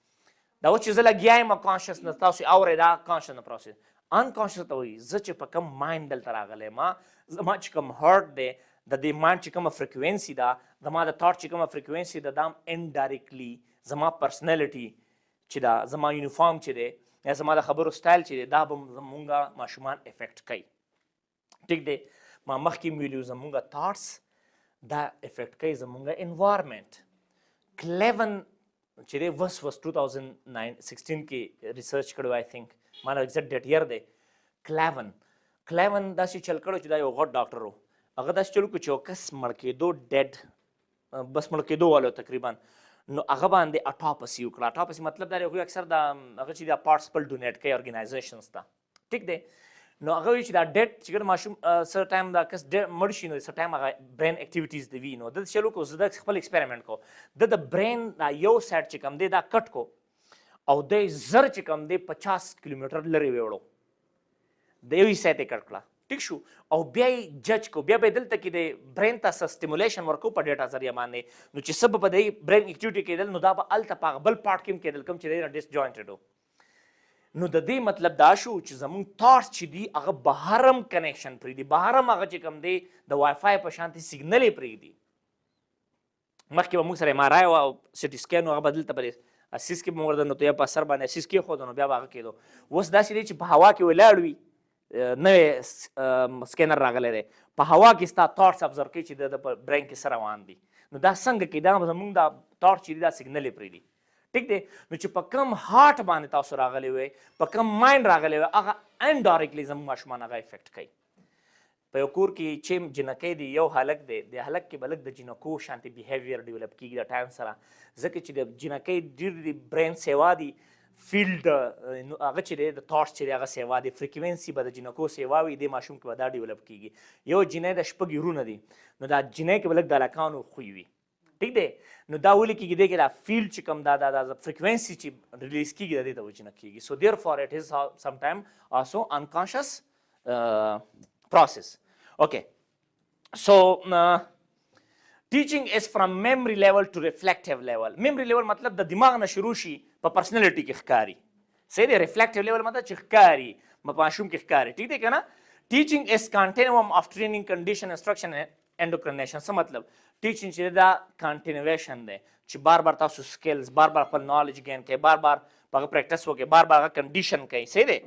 دا و چې زه لګیا یم consciousness تاسو اورئ دا consciousness process unconscious ته وایي زه چې په کوم مایند دلته راغلی ما زما چې کوم هارټ دی د دې مایند چې کومه فریکوینسي ده زما د تاټ چې کومه فریکوینسي ده دا هم انډایرکټلی زما پرسنالټي چې ده زما یونیفارم چې دی یا زما د خبرو سټایل چې دی دا به زمونږ ماشومان افیکټ کوي ټیک دی ما مخکې ویلي زمونږ تاټس دا افیکټ کوي زمونږ انوایرمنټ کلیون چې دی وس 2016 کې ریسرچ کړی آی تھنک ما نه ایگزیکټ ډیټ ییر دی کلیون داسې چل کړی چې دا یو غټ ډاکټر و هغه داسې چلو که چې یو کس مړ کېدو ډیډ بس مړ کېدو والا تقریبا نو هغه باندې اټاپسي وکړه اټاپسي مطلب دا دی هغوی اکثر دا هغه چې دا پارټس خپل ډونیټ کوي ارګنایزیشنز ته ټیک دی نو هغه وایي چې دا ډیډ چې کله ماشوم سر ټایم دا کس مړ شي نو سر ټایم هغه برین اکټیویټیز دی وي نو دلته چلو کو زه د خپل ایکسپریمنټ کو د برین دا یو سایډ چې کوم دی دا کټ کو او دی زر چې کوم دی 50 کیلومتر لرې ویوړو د یوې سایډ یې کټ کړه ټیک شو او بیا یې جج کو بیا به دلته کې د برین ته څه سټیمولیشن ورکو په ډیټا ذریعه باندې نو چې څه به په دې برین اکټیویټي کېدل نو دا به هلته په هغه بل پارټ کې هم کېدل کوم چې دی ډس جوینټډ و نو د دې مطلب دا شو چې زمونږ تاټس چې دي هغه بهر هم کنیکشن پرېږدي بهر هم هغه چې کوم دی د وای فای په شانتې سیګنل یې پرېږدي مخکې به موږ سره ایم آر آی او سټي سکین و هغه به دلته په اسیس کې به موږ ورته نو ته یا په سر باندې اسیس کېښودو نو بیا به هغه کېدو اوس داسې دی چې په هوا کې ولاړ وي نوی سکینر راغلی دی په هوا کې ستا تاټس ابزرو کوي چې د په برین کې څه روان دي نو دا څنګه کې دا زموږ دا تاټ چې دي دا سیګنل یې پرېږدي ټیک دی نو چې په کوم هارټ باندې تاسو راغلی وئ په کوم مایند راغلی وئ هغه انډایرکټلی زموږ ماشومان هغه افیکټ کوي په یو کور کې چې جنکۍ دی یو هلک دی د هلک کې به لږ د جنکو شانتې بیهیویر ډیولپ کېږي د ټایم سره ځکه چې د جنکۍ ډېر د برین سیوا دي فیلډ هغه چې دی د تاټس چې دی هغه سیوا دی فریکوینسي به د جنکو سیوا وي دې ماشوم کې به دا ډیولپ کېږي یو جنۍ د شپږ یورونه دي نو دا جنۍ کې به لږ د هلکانو خوی وي ټیک دی نو دا ولې کېږي دی کې دا فیلډ چې کوم دا فریکوینسي چې ریلیز کېږي د دې ته وجنه کېږي سو دیر فار اٹ از سم ټایم آلسو انکانشس پروسیس اوکے سو ټیچینګ از فرام میموري لیول ټو ریفلیکټیو لیول میموري لیول مطلب د دماغ نه شروع شي په پرسنالټي کې ښکاري صحیح دی ریفلیکټیو لیول مطلب چې ښکاري په ماشوم کې ښکاري ټیک دی که نه ټیچینګ از کنټینوم اف ټرینینګ کنډیشن انسټرکشن انډوکرینیشن څه مطلب ټیچینګ چې دا کنټینویشن دی چې بار بار تاسو سکلز بار بار خپل نالج گین کوئ بار بار په هغه پریکټس وکړئ بار بار هغه کنډیشن کوئ صحیح دی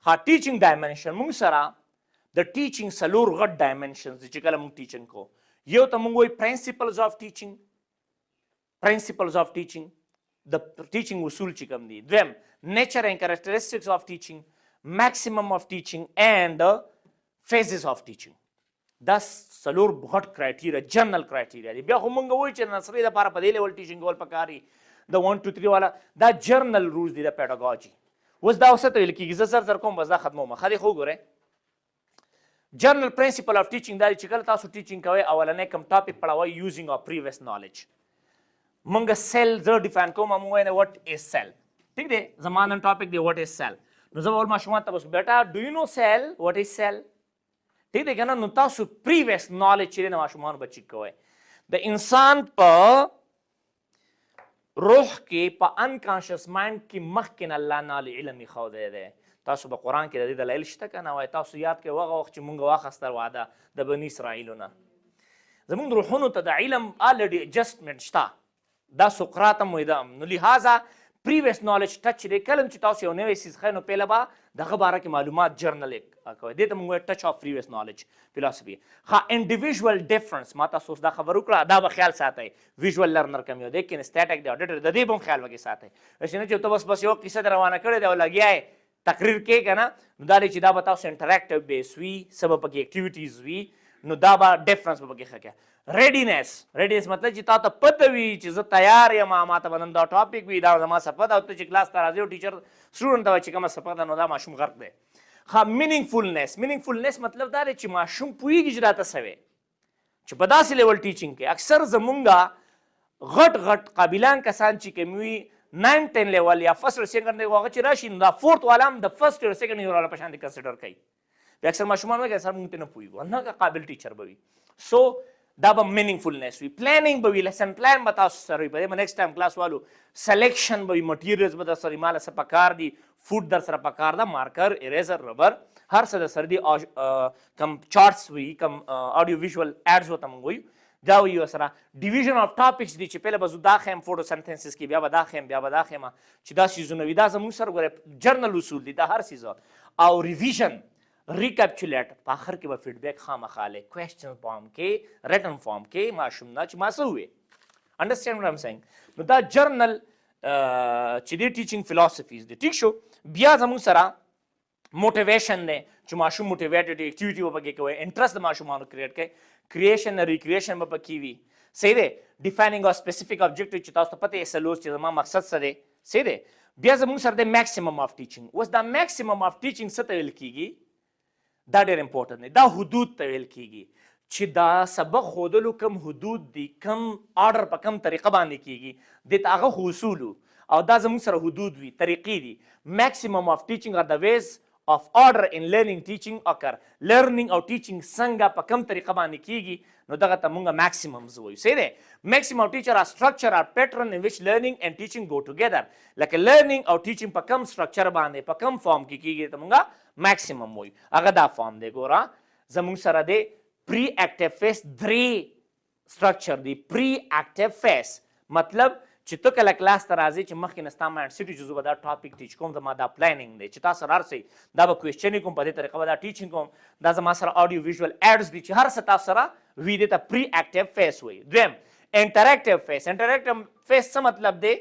ها ټیچینګ ډایمنشن موږ سره د ټیچینګ څلور غټ ډایمنشنز دي چې کله موږ ټیچینګ کوو یو ته موږ وایو پرنسپلز آف ټیچینګ د ټیچینګ اصول چې کوم دي دویم نیچر اینڈ کیریکټرسټکس آف ټیچینګ میکسیمم آف ټیچینګ اینڈ فیزز آف ټیچینګ دا څلور غټ کرایټیریا جنرل کرایټیریا دي بیا خو موږ وایو چې نرسرۍ دپاره په دې لیول ټیچینګ کول پکار دي د 1 2 3 والا دا جرنل رولز دي د پیډاګاجي اوس دا اوس ته ویل کېږي زه زر کوم بس دا ختموم ښه دی خو وګورئ جرنل پرنسپل آف ټیچینګ دا دی چې کله تاسو ټیچینګ کوئ اولنی کوم ټاپک پړوئ یوزینګ آف پریویس نالج موږ سیل زه ډیفاین کوم موږ وایو وټ از سیل ٹھیک دی زما نن ټاپک دی واټ از سیل. نو زه ول ماشومان ته بس بیٹا ډو یو نو سیل واټ از سیل. ٹھیک دی کنه. نو تاسو پریویس نالج چې نه ماشومان بچی کوی د انسان په روح کې په انکانشس مایند کې مخکې الله نال علم خو دی. تاسو په قرآن کې د دې دلایل شته که نه وای؟ تاسو یاد کړئ هغه وخت چې مونږ واخیسته وعده د بني اسرائیلو نه زمونږ روحونو ته د علم الریډي اجسټمنټ شته. دا سقراط هم وایي دا. نو لهذا پریویس نالج ټچ دی. کله چې تاسو یو نوی څیز ښایي نو پهله به دغه باره کې معلومات جرنل کوئ. دې ته مونږ وایو ټچ اف پریویس نالج فلسفي. ښه انډیویژوال ډفرنس ما تاسو اوس دا خبر وکړه دا به خیال ساتئ. ویژوال لرنر کم یو دی کینسټیټک دی اډیټر د دې به هم خیال وکړئ ساتئ. داسې نه چې ته بس یو قصه در روانه کړې ده او لګیا یې تقریر کې که نه نو دا دی چې دا به تاسو انټراکټیو بیس وي څه به پکې اکټیویټیز وي نو دا به ډفرنس به پکې ښه کړه. ریډینس مطلب چې تا ته پته وي چې زه تیار یم ما ته به نن دا ټاپک وي دا زما څه پته او ته چې کلاس ته راځې او ټیچر سټوډنټ ته وایي چې کومه څه پته نو دا ماشوم غرق دی. ښه مینینګفولنس مطلب دا دی چې ماشوم پوهېږي چې دا ته څه وی چې په داسې لیول ټیچینګ کې اکثر زمونږ غټ قابلان کسان چې کوم وي 9-10 لیول یا فرست او سیکنډ هغه چې راشي نو دا فورت والا هم د فرست او سیکنډ ایئر والا په شان دي کنسیډر کوي. بیا اکثر ماشومان وایي سر موږ ته نه پوهېږو نه قابل ټیچر به وي. سو دا به مینینګفولنس وي. پلانینګ به وي. لیسن پلان به تاسو سره وي. په دې به نیکسټ ټایم کلاس والو سلیکشن به وي. مټیریلز به در سره ماله څه پکار دي. فوډ در سره پکار ده. مارکر اریزر ربر هر څه در سره دي. کم چارټس وي کم آډیو ویژوال ایډز ورته موږ وایو دا وي ورسره. ډیویژن اف ټاپکس دي چې پهله به زه دا ښیم فوټوسنتنسس کې بیا به دا ښیم بیا به دا ښیم چې دا څیزونه وي. دا زموږ سره ګوره جرنل اصول دي دا هر څیزه او ریویژن ریکپچولیټ په آخر کې به فیډبیک خامخا لې کوېسچن فارم کې ریټن فارم کې ماشوم نه چې ما څه ووې انډرسټینډ واټ ایم سیینګ. نو دا جرنل چې دی ټیچینګ فلسفیز دي. ټیک شو. بیا زموږ سره موټیویشن دی چې ماشوم موټیویټډ اکټیویټي به پکې کوئ. انټرست د ماشومانو کریټ کوئ. کریشن ریکریشن به پکې وي. صحیح دی. ډیفاینینګ او سپیسیفیک ابجیکټیو چې تاسو ته پته یې سلوز چې زما مقصد څه دی. صحیح دی. بیا زموږ سره دی میکسیمم اف ټیچینګ. اوس دا میکسیمم اف ټیچینګ څه ته ویل کیږي دا ډېر امپورټنټ دی. دا حدود ته ویل کیږي چې دا سبق ښودلو کم حدود دي کم آرډر په کم طریقه باندې کیږي دې ته هغه خو اصولو او دا زموږ سره حدود وي طریقې دي. میکسیمم اف ټیچینګ آر د ویز of order in learning teaching occur. learning او teaching څنګه په کوم طریقه باندې کیږي نو دغه ته مونږه maximums وایو. صحیح دی. maximum teacher are structure or pattern in which learning and teaching go together. لکه learning او teaching په کوم structure باندې په کوم فارم کې کیږي ته مونږه maximum وایو. هغه دا فارم دی. ګوره زموږ سره دی پری اکټیو فیس 3 structure دی. پری اکټیو فیس مطلب چې ته کله کلاس ته راځې چې مخکې نه ستا مایند سیټ چې زه به دا ټاپک ټیچ کوم زما دا پلانینګ دی چې تاسو رارسئ دا به کوېسچن کوم په دې طریقه به دا ټیچینګ کوم دا زما سره آډیو ویژوال ایډز دي چې هر څه تاسو سره وي دې ته پری اکټیو فیس وایي. دویم انټراکټیو فیس. انټراکټیو فیس څه مطلب دی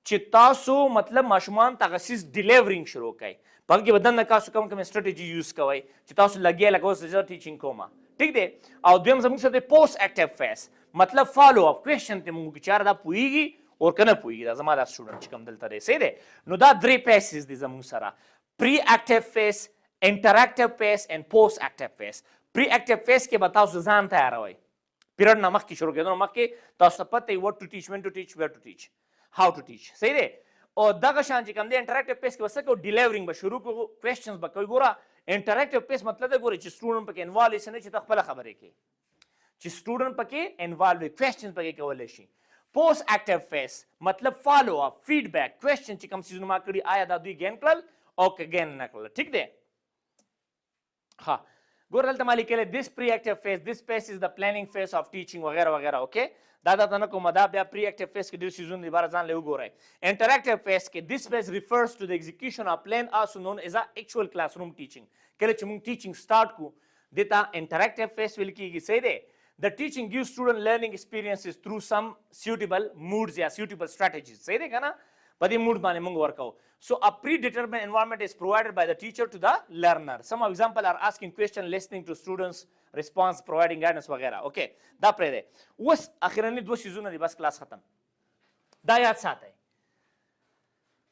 چې تاسو مطلب ماشومان ته هغه څیز ډیلیورینګ شروع کوئ. په هغې کې به دننه تاسو کوم سټرټیجي یوز کوئ چې تاسو لګیا لکه اوس زه ټیچینګ کوم. ټیک دی. او دویم زموږ سره دی پوسټ اکټیو فیس مطلب فالو اپ کوېسچن ته موږ چې دا پوهېږي اور که نه پوهېږي دا زما دا سټوډنټ چې کوم دلته دی. صحیح دی. نو دا 3 فیسز دي زموږ سره. پری اکټیو فیس انټراکټیو فیس اینډ پوسټ اکټیو فیس. پری اکټیو فیس کې به تاسو ځان تیاروئ. پیریډ نه مخکې شروع کېدو نه مخکې تاسو ته پته وي وټ ټو ټیچ وین ټو ټیچ ویر ټو ټیچ هاو ټو ټیچ. صحیح دی. او دغه شان چې کوم دی انټراکټیو فیس کې به څه کوو ډیلیورینګ به شروع کوو کوېسچنز به کوئ. ګوره انټراکټیو فیس مطلب دی ګورئ چې سټوډنټ پکې انوالو شي نه چې ته خپله خبرې کوې چې سټوډنټ پکې انوالو وي کوېسچنز پکې کولی شي. پوسټ اکټیو فیس مطلب فالو اپ فیډبیک کوېسچن چې کوم څیزونه ما کړي آیا دا دوی ګین کړل او که ګین نه کړل. ټیک دی. ها ګوره دلته ما لیکلی this pre-active phase this phase is the planning phase of teaching وغیره وغیره. اوکې دا درته نه کومه دا بیا pre-active phase کې ډېر څیزونه دي باره ځان له وګورئ. انټراکټیو phase کې this phase refers to the execution of plan also known as a actual classroom teaching. کله چې موږ ټیچینګ سټارټ کړو دې ته انټراکټیو phase ویل کېږي. صحیح دی. The teaching gives student learning experiences through some suitable moods یا suitable strategies. صحیح دی که نه په دې موډ باندې موږ ورکوو. So a predetermined environment is provided by the teacher to the learner. Some example are asking question, listening to students response, providing guidance وغیره. اوکې دا پرې دی. اوس اخرني 2 څیزونه دي بس کلاس ختم. دا یاد ساتئ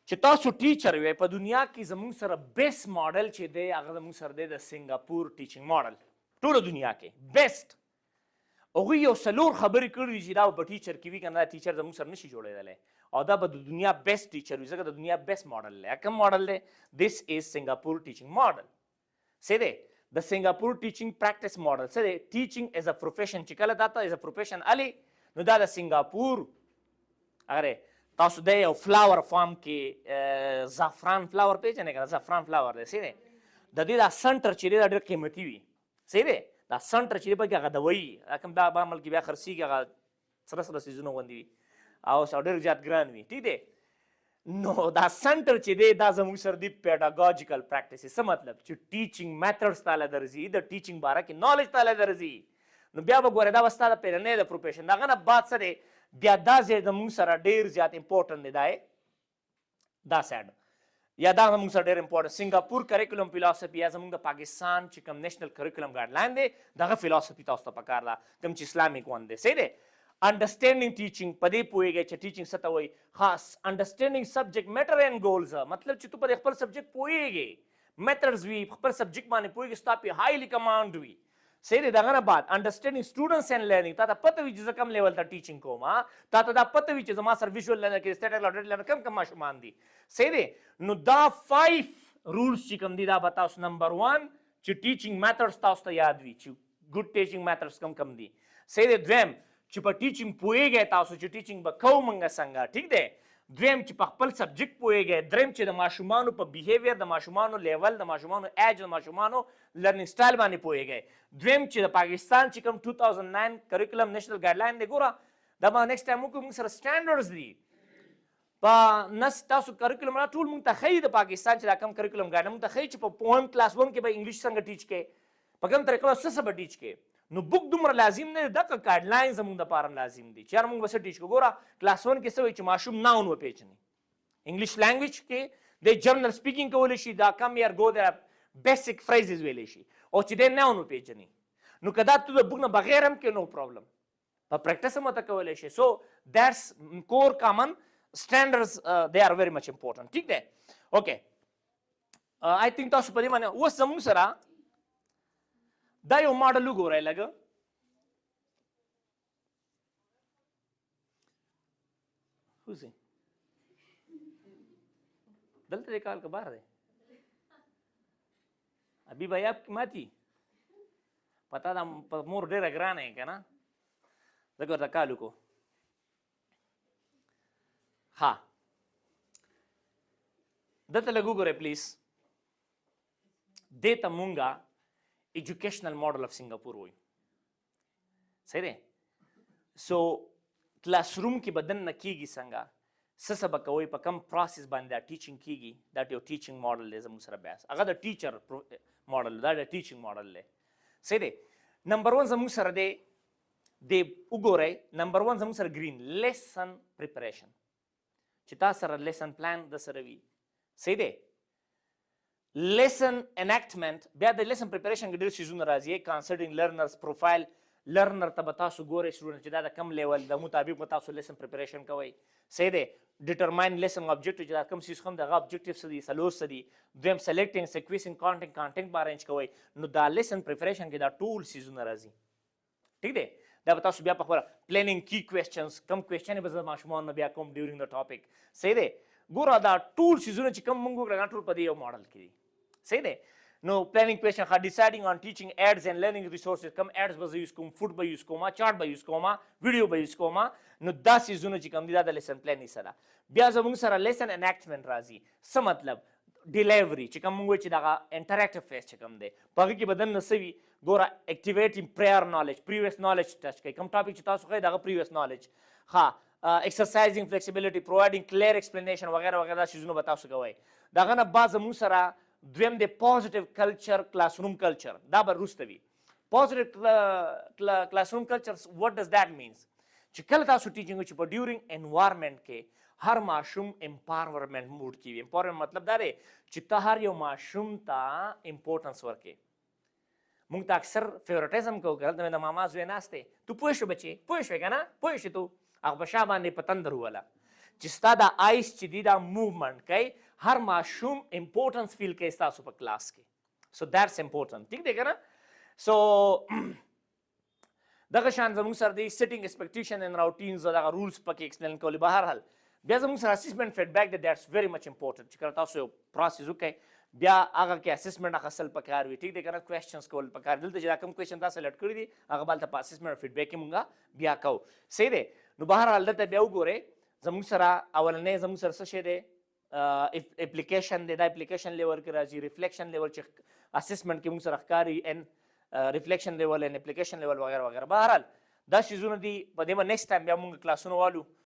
چې تاسو ټیچر وئ په دنیا کې زموږ سره بیسټ ماډل چې دی هغه زموږ سره دی د سنګاپور ټیچینګ ماډل ټوله دنیا کې بیسټ. هغوی یو څلور خبرې کړي چې دا په ټیچر کې وي که نه دا ټیچر زموږ سره نشي جوړېدلی او دا به د دنیا بیسټ ټیچر وي ځکه د دنیا بیسټ ماډل دی. کوم ماډل دی؟ دس از سنګاپور ټیچنګ ماډل. څه دی؟ د سنګاپور ټیچنګ پریکټس ماډل. څه دی؟ ټیچنګ ایز ا پروفیشن چې کله دا ته ایز ا پروفیشن الي نو دا د سنګاپور هغه تاسو د یو فلاور فارم کې زعفران فلاور پیژنئ که نه؟ زعفران فلاور دی. څه دی؟ د دې دا سنټر چې دی دا ډېر قیمتي وي. څه دی؟ دا سنټر چې دی پکې هغه دوايي کوم دا به عمل کې بیا خرڅېږي هغه سره سره څیزونه غوندې وي او ډېر زیات ګران وي. ټیک دی؟ نو دا سنټر چې دی دا زموږ سره دی پیډاګوجیکل پریکټسز. څه مطلب؟ چې ټیچنګ میتھډز تاله درځي د ټیچنګ باره کې نالج تاله درځي. نو بیا به ګورې دا به ستا د پیرنۍ د پروفیشن د هغه نه بعد څه دی بیا دا ځای زموږ سره ډېر زیات امپورټنټ دی. دا سایډ یا دا زموږ سره ډېر امپورټنټ سنګاپور کریکولم فلاسفي یا زموږ د پاکستان چې کوم نیشنل کریکولم ګایډلاین دی دغه فلاسفي تاسو ته پکار ده کوم چې اسلامک ون دی. صحیح دی؟ انډرسټینډینګ ټیچنګ په دې پوهېږئ چې ټیچنګ څه ته وایي. خاص انډرسټینډینګ سبجیکټ میټر اینډ ګولز مطلب چې ته په خپل سبجیکټ پوهېږې میتھډز وي خپل سبجیکټ باندې پوهېږې ستا پې هایلی کمانډ وي. صحیح دی؟ دغه نه بعد انډرسټینډینګ سټوډنټس اینډ لرنینګ تا ته پته وي چې زه کوم لیول ته ټیچنګ کوم تا ته دا پته وي چې زما سره ویژوال لرنر کې اسټیټیک لرنر کم کم ماشومان دي. صحیح دی؟ نو دا 5 رولز چې کوم دي دا به تاسو نمبر 1 چې ټیچنګ میتھډز تاسو ته یاد وي چې ګډ ټیچنګ میتھډز کم دي. صحیح دی؟ دویم چې په ټیچنګ پوهېږئ تاسو چې ټیچنګ به کوو موږ څنګه. ټیک دی؟ دویم چې په خپل سبجیکټ پوهېږئ. دریم چې د ماشومانو په بیهیویر د ماشومانو لیول د ماشومانو ایج د ماشومانو لرنینګ سټایل باندې پوهېږئ. دویم چې د پاکستان چې کوم 2009 کریکولم نیشنل ګایډلاین دی ګوره دا به نیکسټ ټایم وکړو موږ سره سټینډرډز دي په نس تاسو کریکولم را ټول موږ ته ښیي د پاکستان چې دا کوم کریکولم ګایډلاین موږ ته ښیي چې په پویم کلاس 1 کې به انګلیش څنګه ټیچ کړې په کوم طریقه به څه به ټیچ کړې. نو بک دومره لازم نه دی دغه ګایډلاین زموږ دپاره لازم دي چې یار موږ به څه ټیچ کړو. ګوره کلاس 1 کې څه وایي چې ماشوم ناون وپېژني انګلیش لینګویج کې د جرنل سپیکینګ کولی شي دا کم یار ګو د بیسک فریزز ویلی شي او چې دی ناون وپېژني. نو که دا ته د بک نه بغیر هم کې نو پرابلم په پریکټس هم ورته کولی شي. سو دیټس کور کامن standards they are very much important. ٹھیک دی؟ اوکې آی تھنک تاسو په دې باندې اوس زموږ سره دا یو ماډل وګورئ لږ. خوشي دلته دی کال که بار دی ابي بھائی آپ کی ماتي پتا دا مور ډېره ګرانه یې که نه ځکه ورته کال وکړو. ها دلته لږ وګورئ پلیز. دې ته مونږه ایجوکیشنل ماډل اف سنګاپور وایو. صحیح دی؟ سو کلاس روم کې به دننه کېږي څنګه څه څه به کوئ په کم پروسس باندې دا ټیچنګ کېږي دا یو ټیچنګ ماډل دی زموږ سره بیا هغه د ټیچر ماډل دا د ټیچنګ ماډل دی. صحیح دی؟ نمبر 1 زموږ سره دی وګورئ نمبر 1 زموږ سره ګرین لیسن پریپریشن چې تا سره لیسن پلان د سره وي. صحیح دی؟ لیسن انیکټمنټ بیا د لیسن پریپریشن کې ډېر څیزونه راځي کانسیډرینګ لرنرز پروفایل لرنر ته به تاسو ګورئ سټوډنټ چې دا د کم لیول د مطابق به تاسو لیسن پریپریشن کوئ. صحیح دی؟ ډیټرماین لیسن ابجیکټیو چې دا کوم څیز کوم دغه ابجیکټیو څه دي څلور څه دي. دویم سلیکټینګ سیکوینسینګ کانټینټ به ارینج کوئ. نو دا لیسن پریپریشن کې دا ټول څیزونه راځي. ټیک دی؟ دا به تاسو بیا په خبره پلانینګ کی کوېسچنز کم کوېسچن به زه ماشومانو نه بیا کوم ډیورینګ د ټاپک. صحیح دی؟ ګوره دا ټول څیزونه چې کوم موږ وکړه دا ټول په دې یو ماډل کې دي. صحیح دی؟ نو پلانینګ کوېسچن ښه ډیسایډینګ آن ټیچنګ ایډز اینډ لرنینګ ریسورسز کم ایډز به زه یوز کوم فوډ به یوز کوم چارټ به یوز کوم ویډیو به یوز کوم. نو دا څیزونه چې کوم دي دا د لیسن پلانینګ سره. بیا زموږ سره لیسن انیکټمنټ راځي. څه مطلب؟ ډیلیوري چې کوم موږ وایو چې دغه انټریکټیو فیس چې کوم دی په هغې کې به دننه څه وي ګوره اکټیویټینګ پریئر نالج پریویس نالج ټچ کوي کوم ټاپک چې تاسو ښایي دغه پریویس نالج. ښه ایکسرسایزینګ فلیکسیبلیټي پرووایډینګ کلیر ایکسپلینیشن وغیره وغیره دا څیزونه به تاسو کوئ. دغه نه بعد زموږ سره دویم دی پازیټیو کلچر کلاس روم کلچر دا به وروسته وي. پازیټیو کلاس روم کلچر واټ ډز دیټ مینس چې کله تاسو ټیچنګ وکړئ چې په ډیورینګ انوایرمنټ کې هر ماشوم امپاورمنټ موډ کې وي. امپاورمنټ مطلب دا دی چې ته هر یو ماشوم ته امپورټنس ورکړې. موږ ته اکثر فیورټیزم کوو که هلته مې د ماما زوی ناست دی تو پوه شو بچې پوه شوې که نه پوه شوې تو هغه په شا باندې په تندر ووله چې ستا دا آیس چې دي دا موومنټ کوي هر ماشوم امپورټنس فیل کوي ستاسو په کلاس کې. سو دیټس امپورټنټ. ټیک دی که نه؟ سو دغه شان زموږ سره دی سیټینګ ایکسپیکټیشن ان راوټینز دغه رولز پکې ایکسپلین کول. بهر حال بیا زموږ سره اسسمنت فیډبیک دی دیټس ویری مچ امپورټنت چې کله تاسو یو پروسس وکړئ بیا هغه کې اسسمنت اخیستل پکار وي. ټیک دی کنه کوېسچنز کول پکار. دلته چې دا کوم کوېسچن تاسو سلیکټ کړی دي هغه به هلته په اسسمنت فیډبیک کې مونږ بیا کوو. صحیح دی. نو بهر حال دلته بیا وګورئ زموږ سره اولنی زموږ سره څه شی دی اپلیکیشن دی. دا اپلیکیشن لیول کې راځي. ریفلیکشن لیول چې اسسمنت کې مونږ سره ښکاري ان ریفلیکشن لیول ان اپلیکیشن لیول وغیره وغیره. بهر حال دا شیزونه دي په دې به نیکسټ ټایم بیا مونږ کلاسونه والو